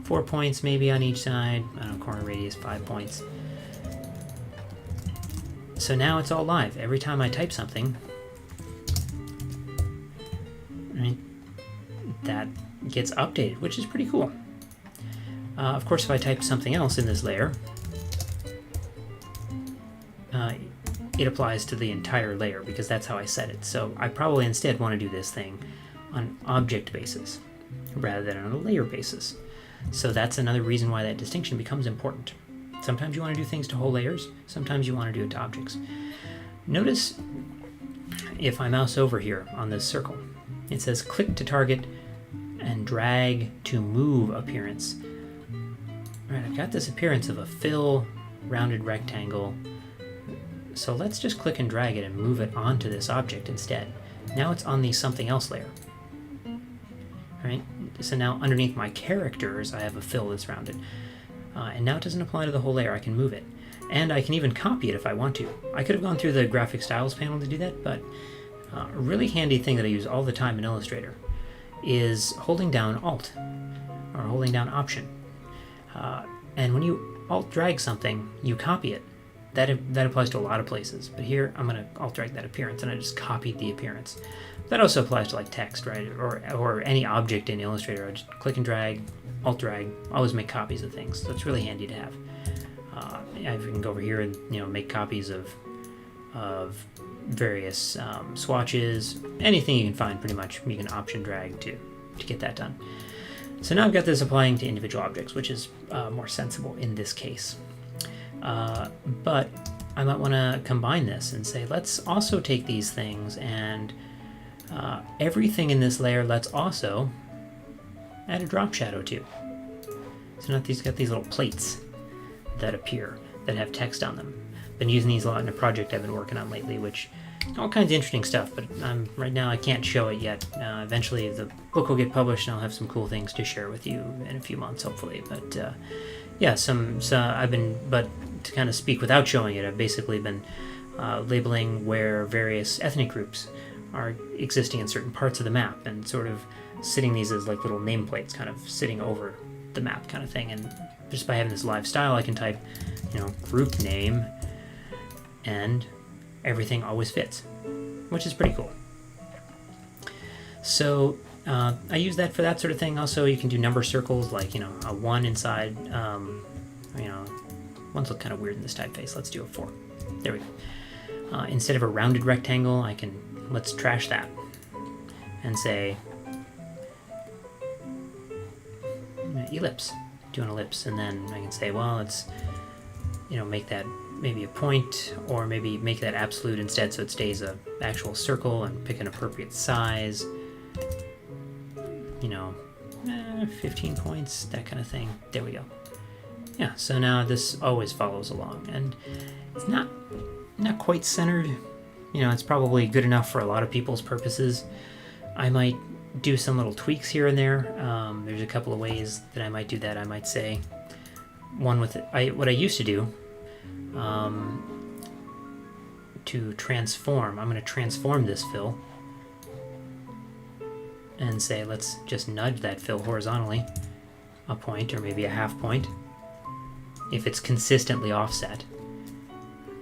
[SPEAKER 1] 4 points maybe on each side. I don't know, corner radius 5 points. So now it's all live. Every time I type something, right, that gets updated, which is pretty cool. Of course, if I type something else in this layer, it applies to the entire layer because that's how I set it. So I probably instead want to do this thing on an object basis rather than on a layer basis. So that's another reason why that distinction becomes important. Sometimes you want to do things to whole layers, sometimes you want to do it to objects. Notice if I mouse over here on this circle, it says click to target and drag to move appearance. All right, I've got this appearance of a fill rounded rectangle. So let's just click and drag it and move it onto this object instead. Now it's on the something else layer. Right? So now underneath my characters, I have a fill that's rounded. And now it doesn't apply to the whole layer. I can move it. And I can even copy it if I want to. I could have gone through the graphic styles panel to do that, but a really handy thing that I use all the time in Illustrator is holding down Alt or holding down Option. And when you Alt drag something, you copy it. That applies to a lot of places, but here I'm going to Alt drag that appearance, and I just copied the appearance. That also applies to like text, right, or any object in Illustrator. I just click and drag, Alt drag, always make copies of things. So it's really handy to have. I can go over here and make copies of various swatches, anything you can find pretty much. You can Option drag to get that done. So now I've got this applying to individual objects, which is more sensible in this case. But I might want to combine this and say, let's also take these things and everything in this layer, let's also add a drop shadow to. So now these got these little plates that appear that have text on them. Been using these a lot in a project I've been working on lately, which all kinds of interesting stuff, but right now I can't show it yet. Eventually the book will get published and I'll have some cool things to share with you in a few months, hopefully. But yeah, but to kind of speak without showing it, I've basically been labeling where various ethnic groups are existing in certain parts of the map and sort of sitting these as like little nameplates kind of sitting over the map kind of thing. And just by having this live style, I can type, group name, and everything always fits, which is pretty cool. So I use that for that sort of thing. Also, you can do number circles, like a 1 inside. Ones look kind of weird in this typeface. Let's do a 4. There we go. Instead of a rounded rectangle, let's trash that and say ellipse. Do an ellipse, and then I can say, well, let's make that maybe a point, or maybe make that absolute instead so it stays a actual circle, and pick an appropriate size. 15 points, that kind of thing. There we go. Yeah, so now this always follows along, and it's not quite centered. It's probably good enough for a lot of people's purposes. I might do some little tweaks here and there. There's a couple of ways that I might do that. I might say one with what I used to do to transform. I'm going to transform this fill and say let's just nudge that fill horizontally a point, or maybe a half point. If it's consistently offset,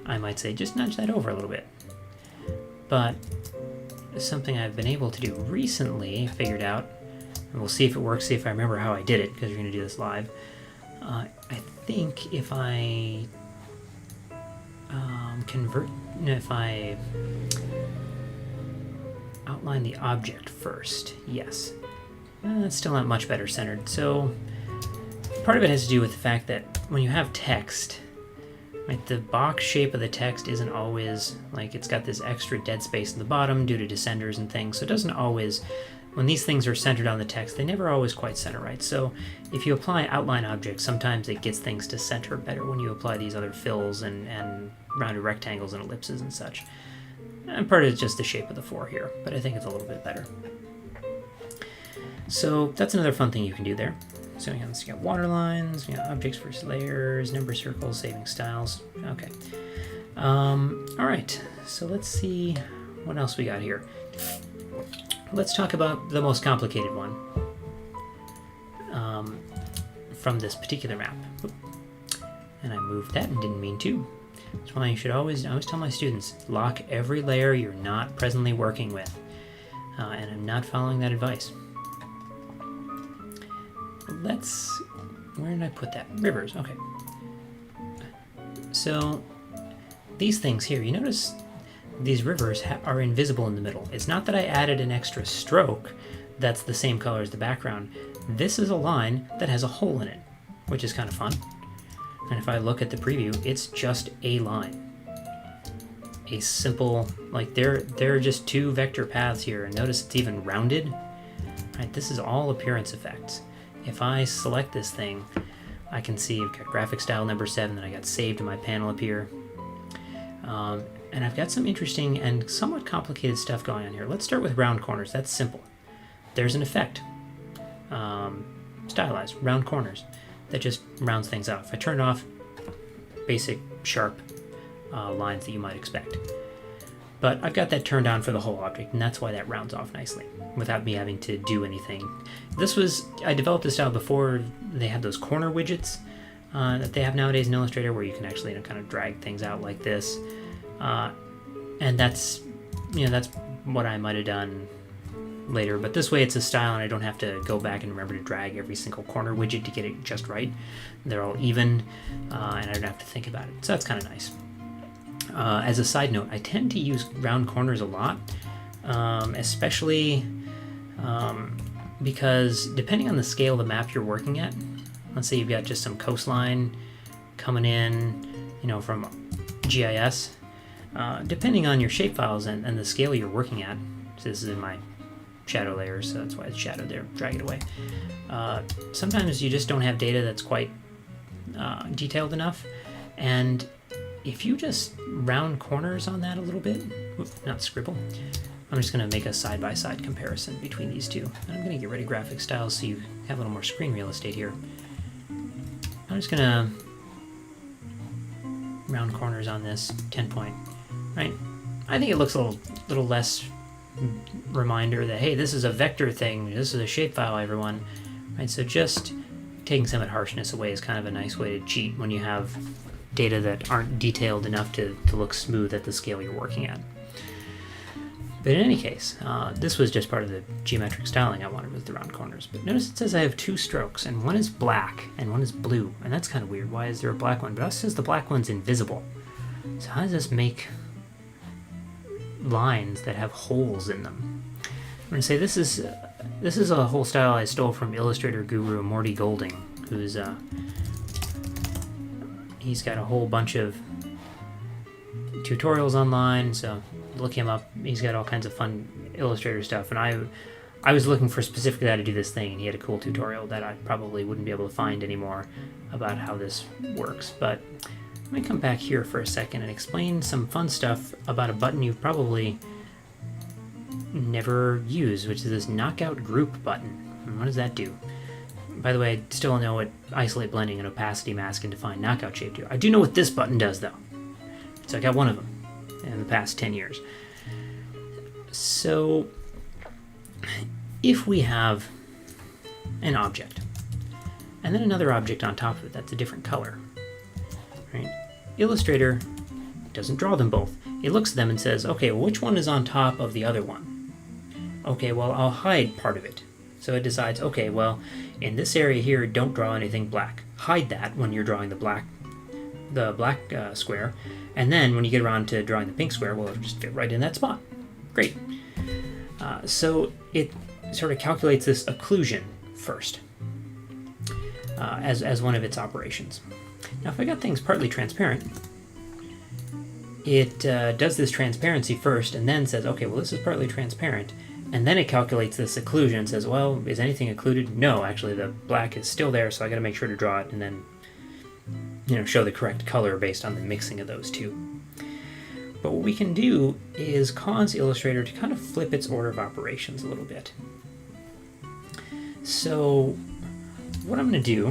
[SPEAKER 1] I might say just nudge that over a little bit. But something I've been able to do recently, figured out, and we'll see if it works, see if I remember how I did it, because we're going to do this live. I think if I if I outline the object first, yes. That's still not much better centered. So part of it has to do with the fact that when you have text, right, the box shape of the text isn't always, it's got this extra dead space in the bottom due to descenders and things, so it doesn't always, when these things are centered on the text, they never always quite center right. So if you apply outline objects, sometimes it gets things to center better when you apply these other fills and rounded rectangles and ellipses and such. And part of it's just the shape of the 4 here, but I think it's a little bit better. So that's another fun thing you can do there. So you got water lines, objects versus layers, number circles, saving styles. Okay. All right. So let's see what else we got here. Let's talk about the most complicated one from this particular map. And I moved that and didn't mean to. That's why you should always tell my students, lock every layer you're not presently working with. And I'm not following that advice. Where did I put that? Rivers, okay. So these things here, you notice these rivers are invisible in the middle. It's not that I added an extra stroke that's the same color as the background. This is a line that has a hole in it, which is kind of fun. And if I look at the preview, it's just a line. A simple, there are just 2 vector paths here, and notice it's even rounded. Right, this is all appearance effects. If I select this thing, I can see I've got graphic style number 7 that I got saved in my panel up here. And I've got some interesting and somewhat complicated stuff going on here. Let's start with round corners. That's simple. There's an effect, stylized, round corners, that just rounds things out. If I turn it off, basic, sharp lines that you might expect. But I've got that turned on for the whole object, and that's why that rounds off nicely, without me having to do anything. I developed this style before they had those corner widgets that they have nowadays in Illustrator, where you can actually kind of drag things out like this. And that's what I might have done later, but this way it's a style and I don't have to go back and remember to drag every single corner widget to get it just right. They're all even, and I don't have to think about it, so that's kind of nice. As a side note, I tend to use round corners a lot, especially because depending on the scale of the map you're working at, let's say you've got just some coastline coming in, from GIS, depending on your shapefiles and the scale you're working at, so this is in my shadow layer, so that's why it's shadowed there, drag it away. Sometimes you just don't have data that's quite detailed enough, and if you just round corners on that a little bit, not scribble, I'm just going to make a side-by-side comparison between these two. And I'm going to get rid of graphic styles so you have a little more screen real estate here. I'm just going to round corners on this 10 point, right? I think it looks a little less reminder that, hey, this is a vector thing, this is a shapefile, everyone, right? So just taking some of that harshness away is kind of a nice way to cheat when you have data that aren't detailed enough to look smooth at the scale you're working at. But in any case, this was just part of the geometric styling I wanted with the round corners. But notice it says I have 2 strokes, and one is black and one is blue, and that's kind of weird. Why is there a black one? But it says the black one's invisible. So how does this make lines that have holes in them? I'm going to say this is a whole style I stole from Illustrator guru Morty Golding, who's he's got a whole bunch of tutorials online, so look him up. He's got all kinds of fun Illustrator stuff, and I was looking for specifically how to do this thing, and he had a cool tutorial that I probably wouldn't be able to find anymore about how this works. But let me come back here for a second and explain some fun stuff about a button you've probably never used, which is this knockout group button. And what does that do? By the way, I still don't know what isolate blending and opacity mask and define knockout shape do. I do know what this button does, though. So I got one of them in the past 10 years. So if we have an object and then another object on top of it that's a different color, right? Illustrator doesn't draw them both. It looks at them and says, okay, well, which one is on top of the other one? Okay, well, I'll hide part of it. So it decides, okay, well, in this area here, don't draw anything black. Hide that when you're drawing the black square, and then when you get around to drawing the pink square, well, it'll just fit right in that spot. Great. So it sort of calculates this occlusion first as one of its operations. Now, if I got things partly transparent, it does this transparency first and then says, okay, well, this is partly transparent. And then it calculates this occlusion and says, well, is anything occluded? No, actually, the black is still there, so I got to make sure to draw it and then, show the correct color based on the mixing of those two. But what we can do is cause Illustrator to kind of flip its order of operations a little bit. So what I'm going to do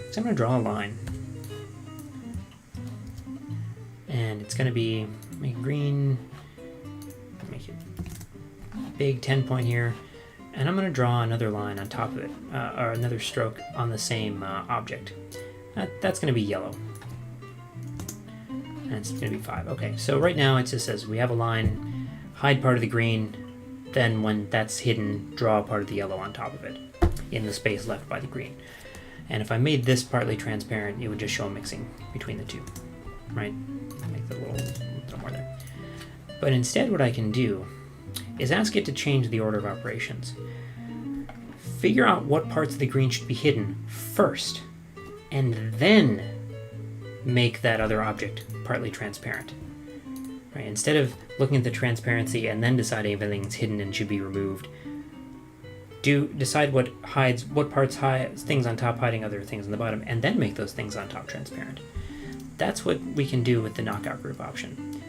[SPEAKER 1] is I'm going to draw a line. And it's going to be make green, make it big 10 point here, and I'm going to draw another line on top of it, or another stroke on the same object. That's going to be yellow. And it's going to be 5. Okay, so right now it just says we have a line, hide part of the green, then when that's hidden, draw part of the yellow on top of it in the space left by the green. And if I made this partly transparent, it would just show a mixing between the two, right? Make the little more there. But instead what I can do is ask it to change the order of operations. Figure out what parts of the green should be hidden first, and then make that other object partly transparent. Right? Instead of looking at the transparency and then deciding if anything's hidden and should be removed, decide what parts hide things on top hiding other things on the bottom, and then make those things on top transparent. That's what we can do with the knockout group option.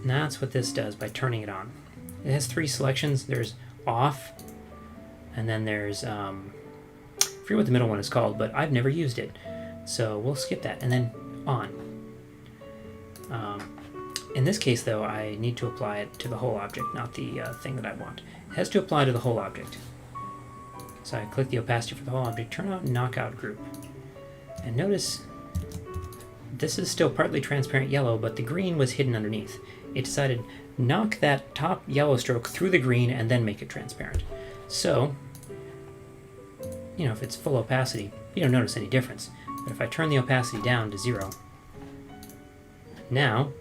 [SPEAKER 1] And that's what this does by turning it on. It has 3 selections. There's off, and then there's I forget what the middle one is called, but I've never used it, so we'll skip that. And then on. In this case, though, I need to apply it to the whole object, not the thing that I want. It has to apply to the whole object. So I click the opacity for the whole object, turn on knockout group, and notice this is still partly transparent yellow, but the green was hidden underneath. It decided knock that top yellow stroke through the green and then make it transparent. So, if it's full opacity, you don't notice any difference. But if I turn the opacity down to 0, now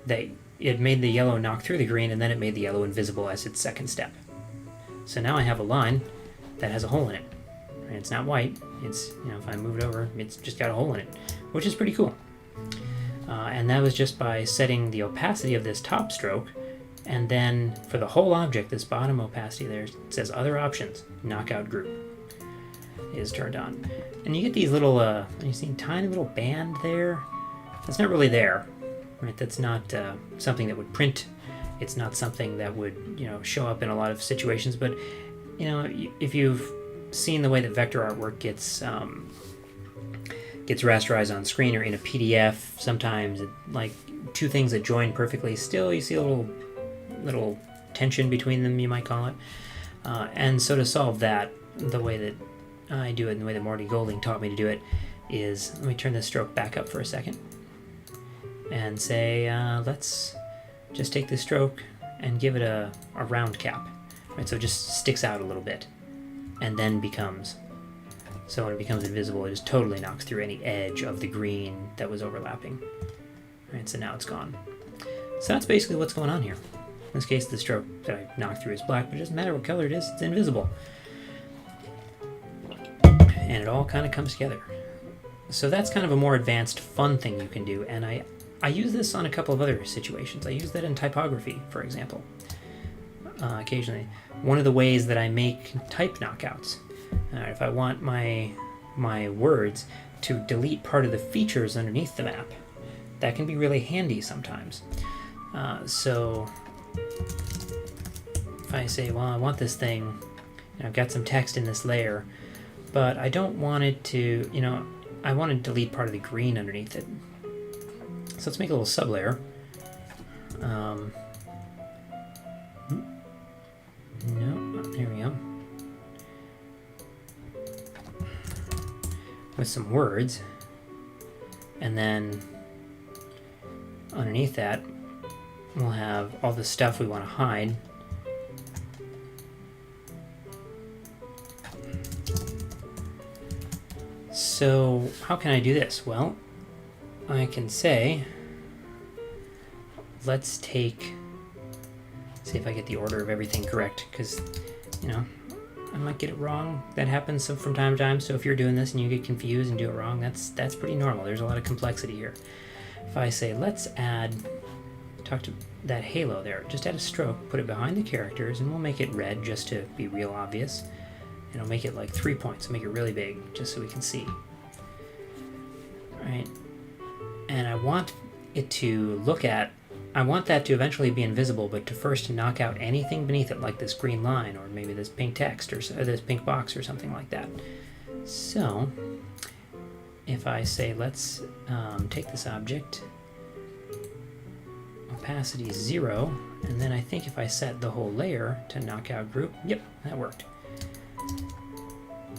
[SPEAKER 1] it made the yellow knock through the green, and then it made the yellow invisible as its second step. So now I have a line that has a hole in it. And it's not white. It's, if I move it over, it's just got a hole in it, which is pretty cool. And that was just by setting the opacity of this top stroke, and then for the whole object, this bottom opacity there, it says other options, knockout group is turned on. And you get these little, you see a tiny little band there? That's not really there, right? That's not something that would print. It's not something that would, show up in a lot of situations, but, if you've seen the way that vector artwork gets rasterized on screen or in a PDF, sometimes like 2 things that join perfectly, still you see a little tension between them, you might call it. And so to solve that, the way that I do it and the way that Morty Golding taught me to do it is, let me turn this stroke back up for a second and say, let's just take this stroke and give it a round cap, right? So it just sticks out a little bit and then becomes, so when it becomes invisible, it just totally knocks through any edge of the green that was overlapping. Alright, so now it's gone. So that's basically what's going on here. In this case, the stroke that I knocked through is black, but it doesn't matter what color it is, it's invisible. And it all kind of comes together. So that's kind of a more advanced, fun thing you can do, and I use this on a couple of other situations. I use that in typography, for example, occasionally. One of the ways that I make type knockouts, if I want my words to delete part of the features underneath the map, that can be really handy sometimes. So if I say, well, I want this thing, I've got some text in this layer, but I don't want it to, I want to delete part of the green underneath it. So let's make a little sublayer. No, there we go. With some words, and then underneath that we'll have all the stuff we want to hide. So how can I do this? Well, I can say, let's see if I get the order of everything correct, because I might get it wrong. That happens from time to time. So if you're doing this and you get confused and do it wrong, that's pretty normal. There's a lot of complexity here. If I say, let's talk to that halo there, just add a stroke, put it behind the characters, and we'll make it red just to be real obvious. And I'll make it like 3 points, make it really big, just so we can see. All right. And I want it to I want that to eventually be invisible, but to first knock out anything beneath it, like this green line, or maybe this pink text, or this pink box, or something like that. So, if I say, let's take this object, opacity 0, and then I think if I set the whole layer to knockout group, yep, that worked.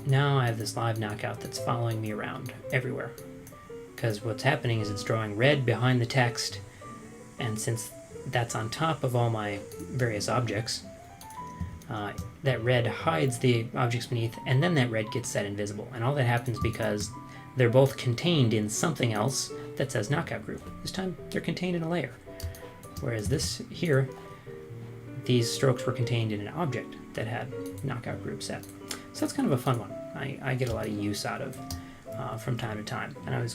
[SPEAKER 1] Now I have this live knockout that's following me around everywhere. Because what's happening is it's drawing red behind the text, and since that's on top of all my various objects, that red hides the objects beneath, and then that red gets set invisible. And all that happens because they're both contained in something else that says knockout group. This time they're contained in a layer. Whereas this here, these strokes were contained in an object that had knockout group set. So that's kind of a fun one. I get a lot of use out of from time to time, and I was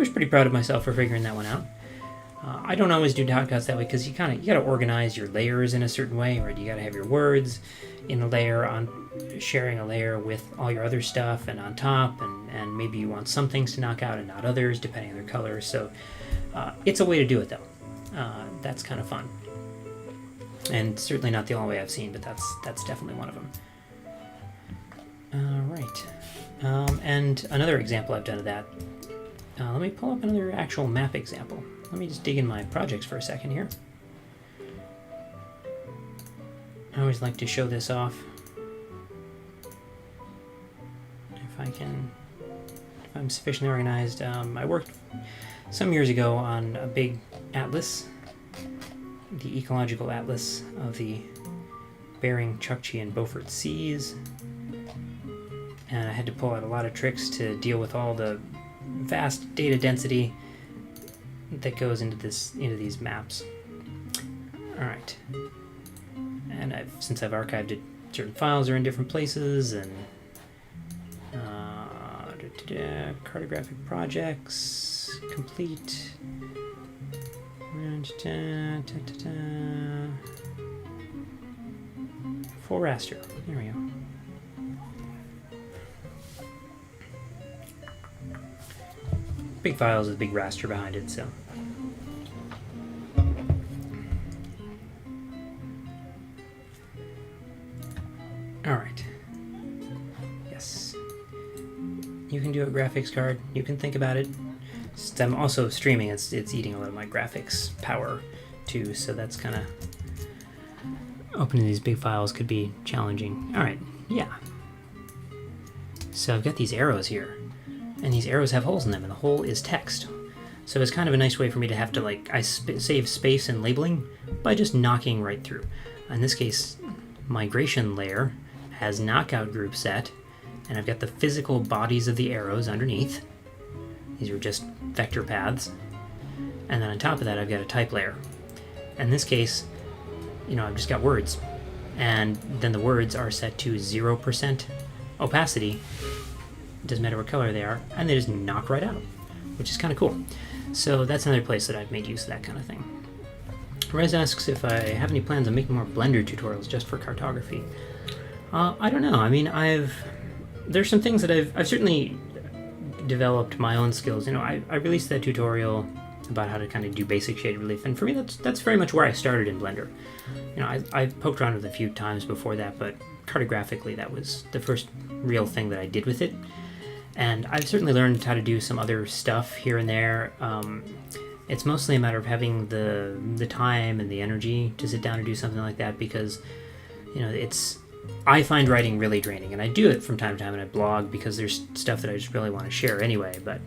[SPEAKER 1] pretty proud of myself for figuring that one out. I don't always do knockouts that way because you got to organize your layers in a certain way, right? You got to have your words in a layer, on sharing a layer with all your other stuff, and on top, and maybe you want some things to knock out and not others depending on their colors. So it's a way to do it though. That's kind of fun, and certainly not the only way I've seen, but that's definitely one of them. Right. And another example I've done of that, let me pull up another actual map example. Let me just dig in my projects for a second here. I always like to show this off. If I'm sufficiently organized. I worked some years ago on a big atlas, the Ecological Atlas of the Bering, Chukchi, and Beaufort Seas. And I had to pull out a lot of tricks to deal with all the vast data density that goes into these maps. All right, and since I've archived it, certain files are in different places, and cartographic projects complete. Full raster. There we go. Big files with big raster behind it, so. Alright. Yes. You can do a graphics card. You can think about it. Since I'm also streaming, it's eating a lot of my graphics power too, so that's kind of. Opening these big files could be challenging. Alright, yeah. So I've got these arrows here. And these arrows have holes in them, and the hole is text. So it's kind of a nice way for me to have to, save space and labeling by just knocking right through. In this case, migration layer has knockout group set, and I've got the physical bodies of the arrows underneath. These are just vector paths. And then on top of that, I've got a type layer. In this case, I've just got words. And then the words are set to 0% opacity. It doesn't matter what color they are, and they just knock right out, which is kind of cool. So that's another place that I've made use of that kind of thing. Rez asks if I have any plans on making more Blender tutorials just for cartography. I don't know. I mean, there's some things that I've certainly developed my own skills. I released that tutorial about how to kind of do basic shade relief, and for me that's very much where I started in Blender. I poked around with it a few times before that, but cartographically that was the first real thing that I did with it. And I've certainly learned how to do some other stuff here and there. It's mostly a matter of having the time and the energy to sit down and do something like that, because I find writing really draining, and I do it from time to time, and I blog because there's stuff that I just really want to share anyway. But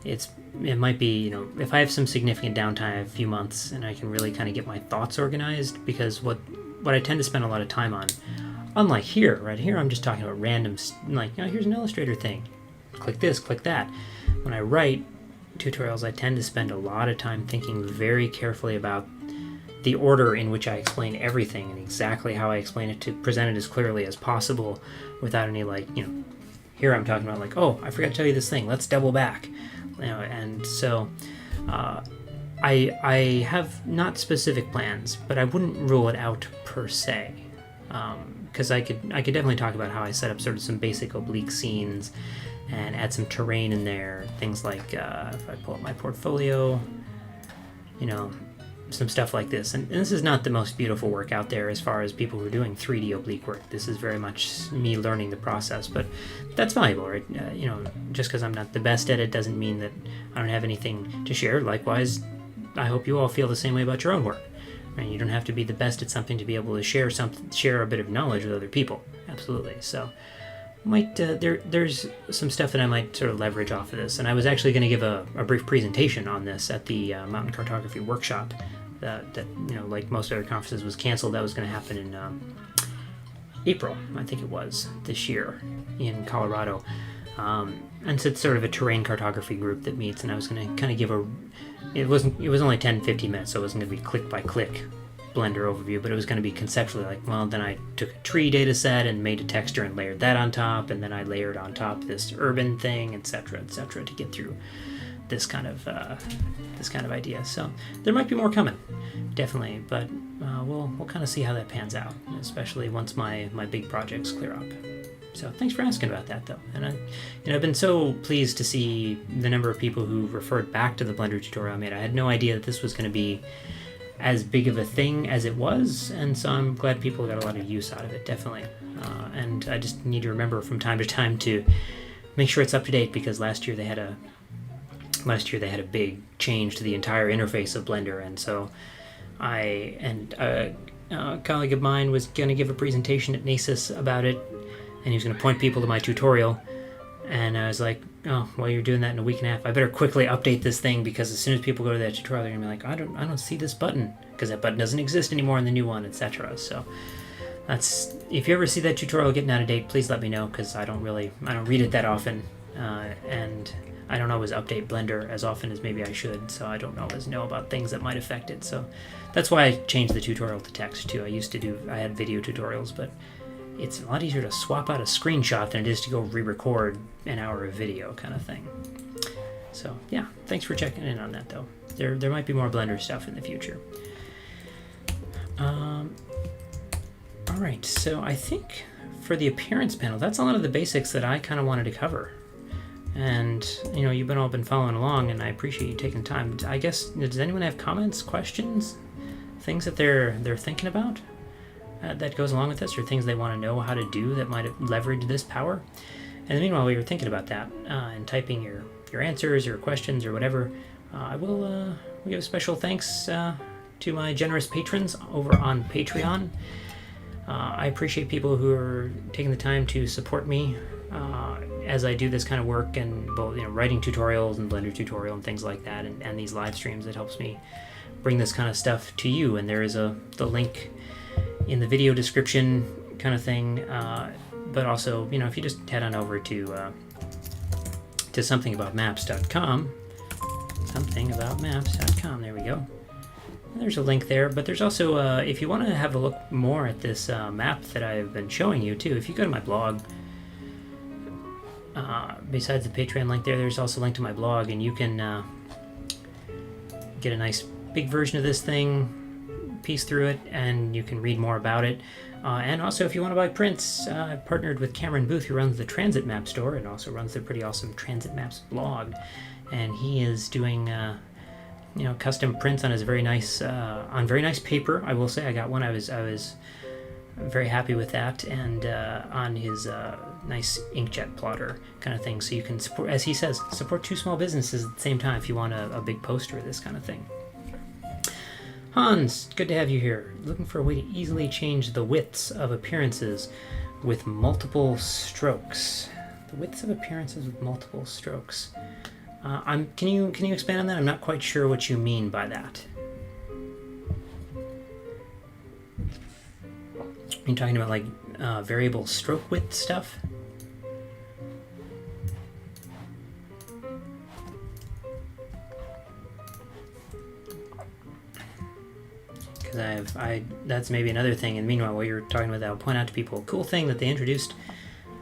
[SPEAKER 1] it might be, if I have some significant downtime, a few months, and I can really kind of get my thoughts organized, because what I tend to spend a lot of time on, unlike here, right here, I'm just talking about random, here's an Illustrator thing, click this, click that. When I write tutorials, I tend to spend a lot of time thinking very carefully about the order in which I explain everything and exactly how I explain it to present it as clearly as possible without any here I'm talking about oh, I forgot to tell you this thing, let's double back. And so I have not specific plans, but I wouldn't rule it out per se, because I could definitely talk about how I set up sort of some basic oblique scenes and add some terrain in there, things like if I pull up my portfolio, some stuff like this. And this is not the most beautiful work out there as far as people who are doing 3D oblique work. This is very much me learning the process, but that's valuable, right? Just because I'm not the best at it doesn't mean that I don't have anything to share. Likewise, I hope you all feel the same way about your own work. Right? You don't have to be the best at something to be able to share a bit of knowledge with other people. Absolutely. So there's some stuff that I might sort of leverage off of this, and I was actually going to give a brief presentation on this at the Mountain Cartography workshop that like most other conferences was canceled. That was going to happen in April, I think it was, this year in Colorado, and so it's sort of a terrain cartography group that meets, and I was going to kind of give it was only 10-15 minutes, so it wasn't going to be click by click Blender overview, but it was going to be conceptually then I took a tree data set and made a texture and layered that on top, and then I layered on top this urban thing, etc., to get through this kind of idea. So there might be more coming, definitely, but we'll kind of see how that pans out, especially once my big projects clear up. So thanks for asking about that, though. And I've been so pleased to see the number of people who referred back to the Blender tutorial I made. I had no idea that this was going to be as big of a thing as it was, and so I'm glad people got a lot of use out of it, definitely. And I just need to remember from time to time to make sure it's up to date, because last year they had a big change to the entire interface of Blender, and so a colleague of mine was going to give a presentation at NASIS about it, and he was going to point people to my tutorial, and I was like, oh, well, you're doing that in a week and a half. I better quickly update this thing, because as soon as people go to that tutorial, they're gonna be like, I don't see this button, because that button doesn't exist anymore in the new one, etc. So if you ever see that tutorial getting out of date, please let me know, because I don't read it that often, and I don't always update Blender as often as maybe I should, so I don't always know about things that might affect it. So that's why I changed the tutorial to text too. I had video tutorials, but it's a lot easier to swap out a screenshot than it is to go re-record an hour of video kind of thing. So yeah, thanks for checking in on that, though. There might be more Blender stuff in the future. All right, so I think for the appearance panel, that's a lot of the basics that I kind of wanted to cover. And you've all been following along, and I appreciate you taking the time. I guess, does anyone have comments, questions, things that they're thinking about that goes along with this, or things they want to know how to do that might leverage this power? And meanwhile, we were thinking about that and typing your answers or questions or whatever, I will give a special thanks to my generous patrons over on Patreon. I appreciate people who are taking the time to support me as I do this kind of work, and both writing tutorials and Blender tutorial and things like that, and these live streams. It helps me bring this kind of stuff to you, and there is the link in the video description kind of thing, but also if you just head on over to somethingaboutmaps.com, somethingaboutmaps.com. There we go. And there's a link there, but there's also, if you want to have a look more at this map that I've been showing you too, if you go to my blog, besides the Patreon link there's also a link to my blog, and you can get a nice big version of this thing, piece through it, and you can read more about it. And also, if you want to buy prints, I've partnered with Cameron Booth, who runs the Transit Map store and also runs the pretty awesome Transit Maps blog. And he is doing, custom prints on his very nice paper. I will say, I got one. I was very happy with that, and on his nice inkjet plotter kind of thing. So you can support, as he says, support two small businesses at the same time if you want a big poster of this kind of thing. Hans, good to have you here. Looking for a way to easily change the widths of appearances with multiple strokes. The widths of appearances with multiple strokes. Can you expand on that? I'm not quite sure what you mean by that. Are you talking about like variable stroke width stuff? That's maybe another thing. And meanwhile, while you're talking about that, I'll point out to people a cool thing that they introduced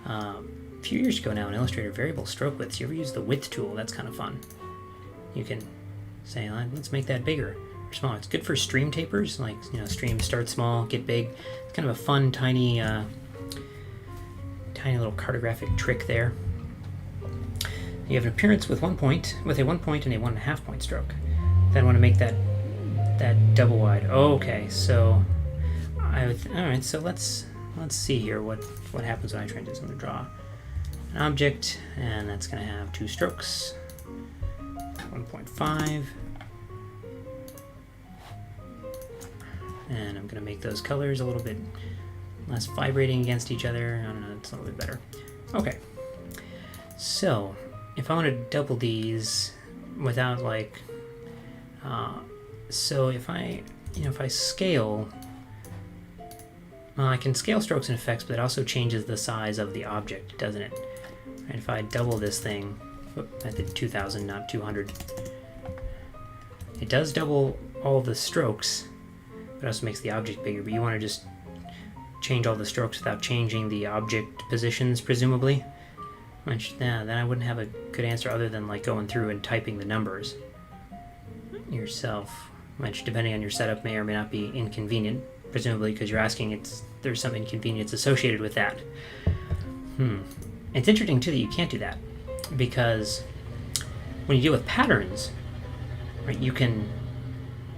[SPEAKER 1] a few years ago now in Illustrator: variable stroke widths. You ever use the width tool? That's kind of fun. You can say, let's make that bigger or smaller. It's good for stream tapers, like, streams start small, get big. It's kind of a fun, tiny little cartographic trick there. You have an appearance with a 1 point and a 1.5 point stroke. Then I want to make that double wide. Okay, so alright, so let's see here what happens when I try to do something. Draw an object, and that's going to have 2 strokes, 1.5, and I'm going to make those colors a little bit less vibrating against each other. I don't know, it's a little bit better. Okay, so if I want to double these without so if I scale, I can scale strokes and effects, but it also changes the size of the object, doesn't it? And if I double this thing, I did 2000, not 200. It does double all the strokes, but it also makes the object bigger. But you want to just change all the strokes without changing the object positions, presumably. Then I wouldn't have a good answer other than going through and typing the numbers yourself, which, depending on your setup, may or may not be inconvenient, presumably because you're asking there's some inconvenience associated with that. It's interesting too that you can't do that, because when you deal with patterns, right, you can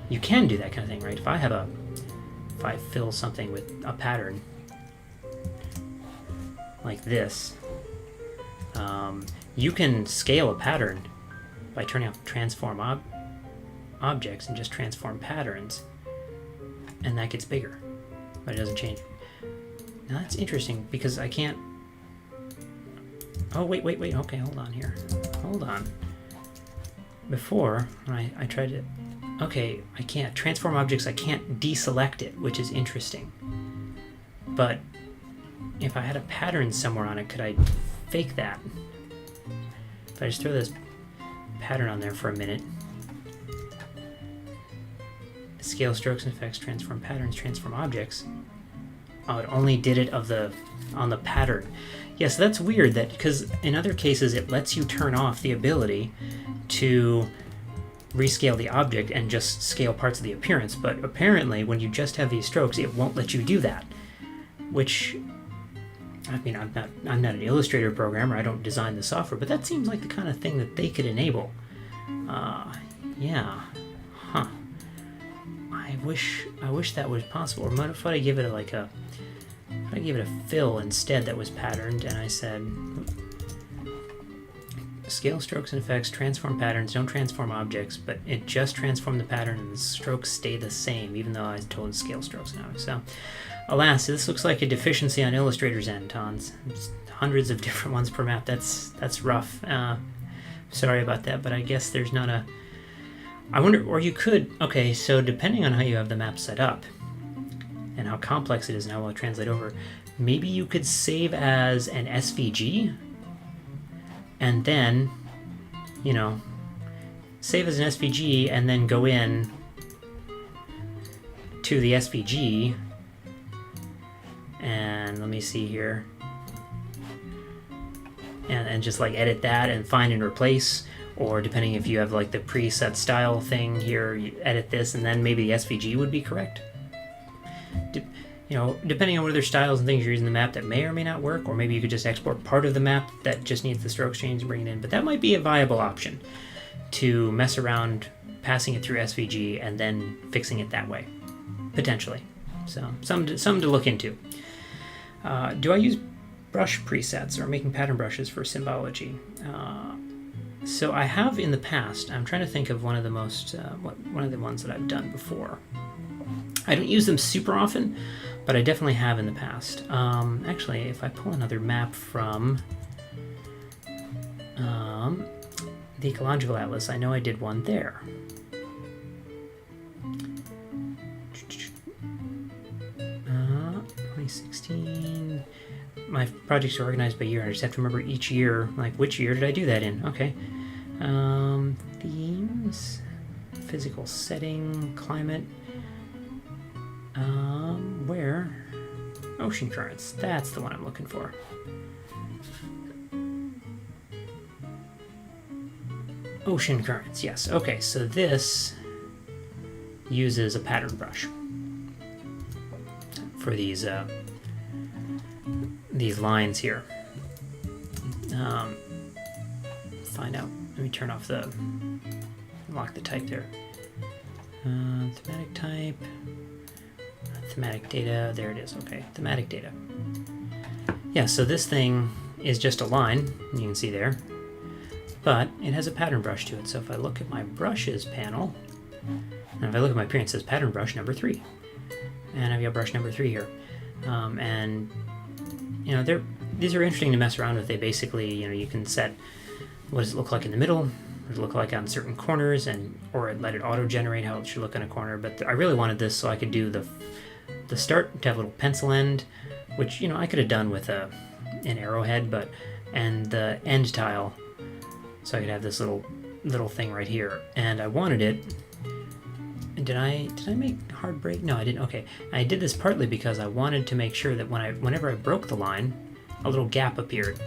[SPEAKER 1] do that kind of thing, right? If I fill something with a pattern like this, you can scale a pattern by turning off transform objects and just transform patterns, and that gets bigger, but it doesn't change. Now that's interesting, because I can't. Oh, wait. Okay, hold on here. Hold on. Before, when I tried to. Okay, I can't transform objects. I can't deselect it, which is interesting. But if I had a pattern somewhere on it, could I fake that? If I just throw this pattern on there for a minute. Scale strokes and effects, transform patterns, transform objects. Oh, it only did it on the pattern. Yes, that's weird, that because in other cases it lets you turn off the ability to rescale the object and just scale parts of the appearance, but apparently when you just have these strokes, it won't let you do that. Which, I mean, I'm not an Illustrator programmer, I don't design the software, but that seems like the kind of thing that they could enable. Yeah. Huh. I wish that was possible. Or what if I give it a fill instead that was patterned, and I said scale strokes and effects, transform patterns, don't transform objects, but it just transformed the pattern and the strokes stay the same, even though I told it to scale strokes now. So, alas, this looks like a deficiency on Illustrator's end, Hans. It's hundreds of different ones per map. That's rough. Sorry about that, but I guess there's not a. I wonder, or you could. Okay, so depending on how you have the map set up and how complex it is and how well it translate over, maybe you could save as an SVG and then, save as an SVG, and then go in to the SVG, and let me see here, and just like edit that and find and replace, or depending if you have like the preset style thing here, you edit this, and then maybe the SVG would be correct. Depending on what other styles and things you're using in the map, that may or may not work, or maybe you could just export part of the map that just needs the strokes change and bring it in. But that might be a viable option, to mess around passing it through SVG and then fixing it that way, potentially. So something to look into. Do I use brush presets or making pattern brushes for symbology? So I have in the past. I'm trying to think of one of the ones that I've done before. I don't use them super often, but I definitely have in the past. Actually, if I pull another map from the Ecological Atlas, I know I did one there. 2016. My projects are organized by year. I just have to remember each year, like which year did I do that in. Okay. Themes, physical setting, climate. Where? Ocean currents. That's the one I'm looking for. Ocean currents, yes. Okay, so this uses a pattern brush for these lines here. Find out. Let me turn off lock the type there. Thematic type. Thematic data, there it is. Okay, thematic data. Yeah, so this thing is just a line, you can see there, but it has a pattern brush to it. So if I look at my brushes panel, and if I look at my appearance, it says pattern brush number 3, and I've got brush number 3 here. And these are interesting to mess around with. They basically, you can set what does it look like in the middle, what does it look like on certain corners, or let it auto generate how it should look on a corner. But I really wanted this so I could do the start to have a little pencil end, which I could have done with an arrowhead, and the end tile, so I could have this little thing right here. And I wanted it. Did I make hard break? No, I didn't. Okay, I did this partly because I wanted to make sure that whenever I broke the line, a little gap appeared,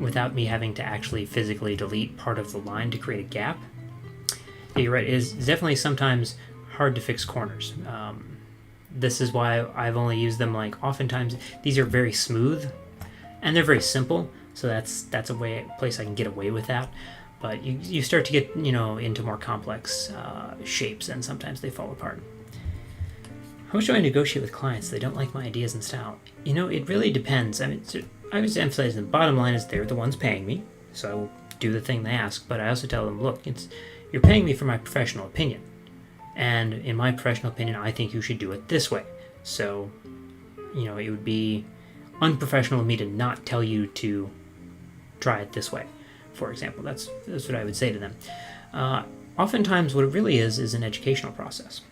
[SPEAKER 1] without me having to actually physically delete part of the line to create a gap. Yeah, you're right. It is definitely sometimes hard to fix corners. This is why I've only used them, like, oftentimes these are very smooth and they're very simple, so that's a place I can get away with that. But you start to get into more complex shapes, and sometimes they fall apart. How much do I negotiate with clients? They don't like my ideas and style. It really depends. I always emphasize the bottom line is they're the ones paying me, so I will do the thing they ask. But I also tell them, look, you're paying me for my professional opinion. And in my professional opinion, I think you should do it this way. So, it would be unprofessional of me to not tell you to try it this way, for example. That's what I would say to them. Oftentimes, what it really is an educational process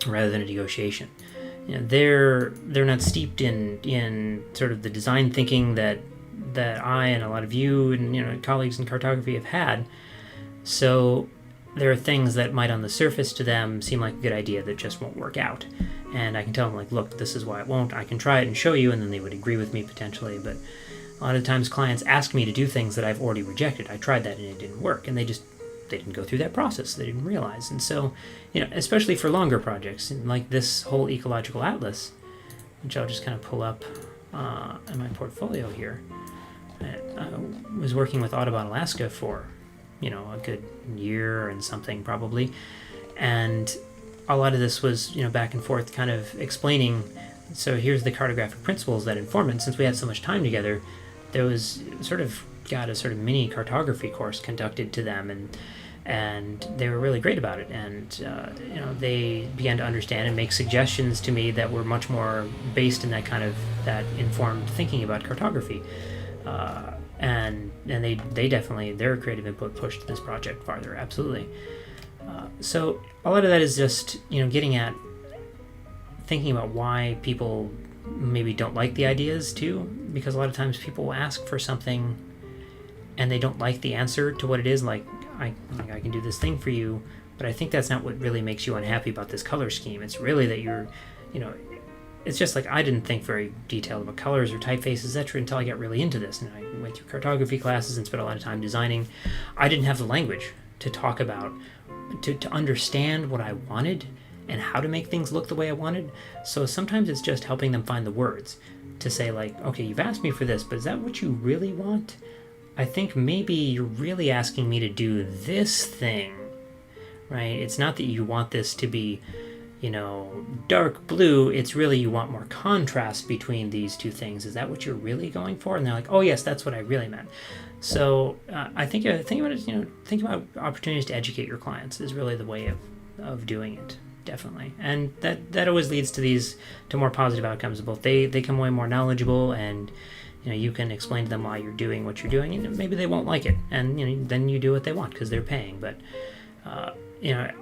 [SPEAKER 1] rather than a negotiation. They're not steeped in sort of the design thinking that I and a lot of you and colleagues in cartography have had. So there are things that might on the surface to them seem like a good idea that just won't work out. And I can tell them, like, look, this is why it won't. I can try it and show you, and then they would agree with me potentially. But a lot of times clients ask me to do things that I've already rejected. I tried that and it didn't work. And they didn't go through that process. They didn't realize. And so, especially for longer projects, like this whole Ecological Atlas, which I'll just kind of pull up in my portfolio here. I was working with Audubon Alaska for a good year and something probably, and a lot of this was back and forth kind of explaining, so here's the cartographic principles that inform it. And since we had so much time together, there was got a sort of mini cartography course conducted to them, and they were really great about it, and they began to understand and make suggestions to me that were much more based in that informed thinking about cartography. And they definitely, their creative input pushed this project farther, absolutely. So a lot of that is just, getting at thinking about why people maybe don't like the ideas too, because a lot of times people will ask for something and they don't like the answer to what it is, like I can do this thing for you, but I think that's not what really makes you unhappy about this color scheme. It's really that you're, it's just like I didn't think very detailed about colors or typefaces, etc. until I got really into this, and I went through cartography classes and spent a lot of time designing. I didn't have the language to talk about, to understand what I wanted and how to make things look the way I wanted. So sometimes it's just helping them find the words to say, like, okay, you've asked me for this, but is that what you really want? I think maybe you're really asking me to do this thing, right? It's not that you want this to be, dark blue. It's really you want more contrast between these two things. Is that what you're really going for? And they're like, oh yes, that's what I really meant. So I think about it, think about opportunities to educate your clients is really the way of doing it, definitely. And that always leads to more positive outcomes. Both they come away more knowledgeable, and you can explain to them why you're doing what you're doing, and maybe they won't like it, and then you do what they want because they're paying. But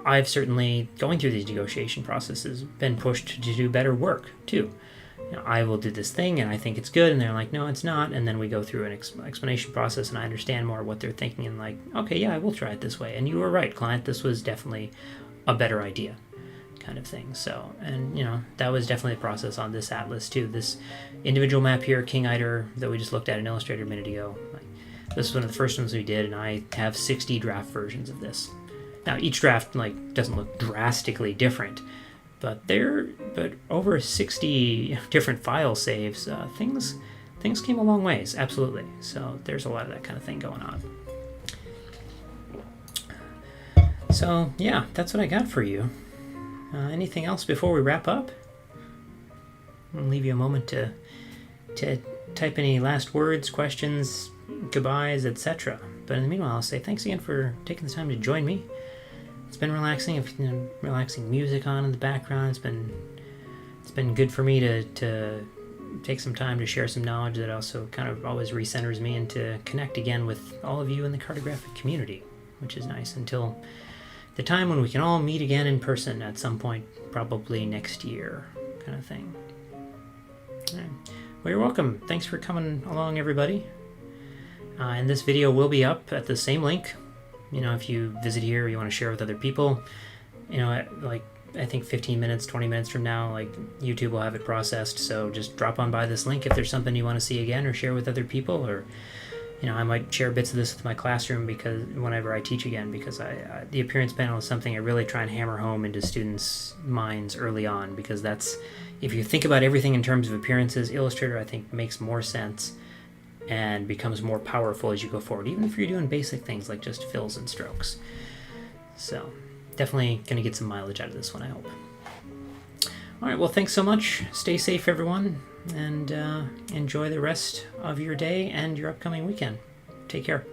[SPEAKER 1] I've certainly, going through these negotiation processes, been pushed to do better work too. I will do this thing and I think it's good, and they're like, no, it's not. And then we go through an explanation process, and I understand more what they're thinking, and like, okay, yeah, I will try it this way. And you were right, client, this was definitely a better idea, kind of thing. So, and that was definitely a process on this atlas too. This individual map here, King Eider, that we just looked at in Illustrator a minute ago, this was one of the first ones we did, and I have 60 draft versions of this. Now each draft doesn't look drastically different, but over 60 different file saves, things came a long ways, absolutely. So there's a lot of that kind of thing going on. So yeah, that's what I got for you. Anything else before we wrap up? I'll leave you a moment to type any last words, questions, goodbyes, etc. But in the meanwhile, I'll say thanks again for taking the time to join me. It's been relaxing. Relaxing music on in the background. It's been good for me to take some time to share some knowledge that also kind of always recenters me and to connect again with all of you in the cartographic community, which is nice, until the time when we can all meet again in person at some point, probably next year, kind of thing. All right. Well, you're welcome. Thanks for coming along, everybody. And this video will be up at the same link. If you visit here or you want to share with other people, I think 15 minutes, 20 minutes from now, YouTube will have it processed. So just drop on by this link if there's something you want to see again or share with other people, or I might share bits of this with my classroom because whenever I teach again, because the appearance panel is something I really try and hammer home into students' minds early on, because that's, if you think about everything in terms of appearances, Illustrator I think makes more sense and becomes more powerful as you go forward, even if you're doing basic things like just fills and strokes. So definitely going to get some mileage out of this one, I hope. All right, well, thanks so much. Stay safe, everyone, and enjoy the rest of your day and your upcoming weekend. Take care.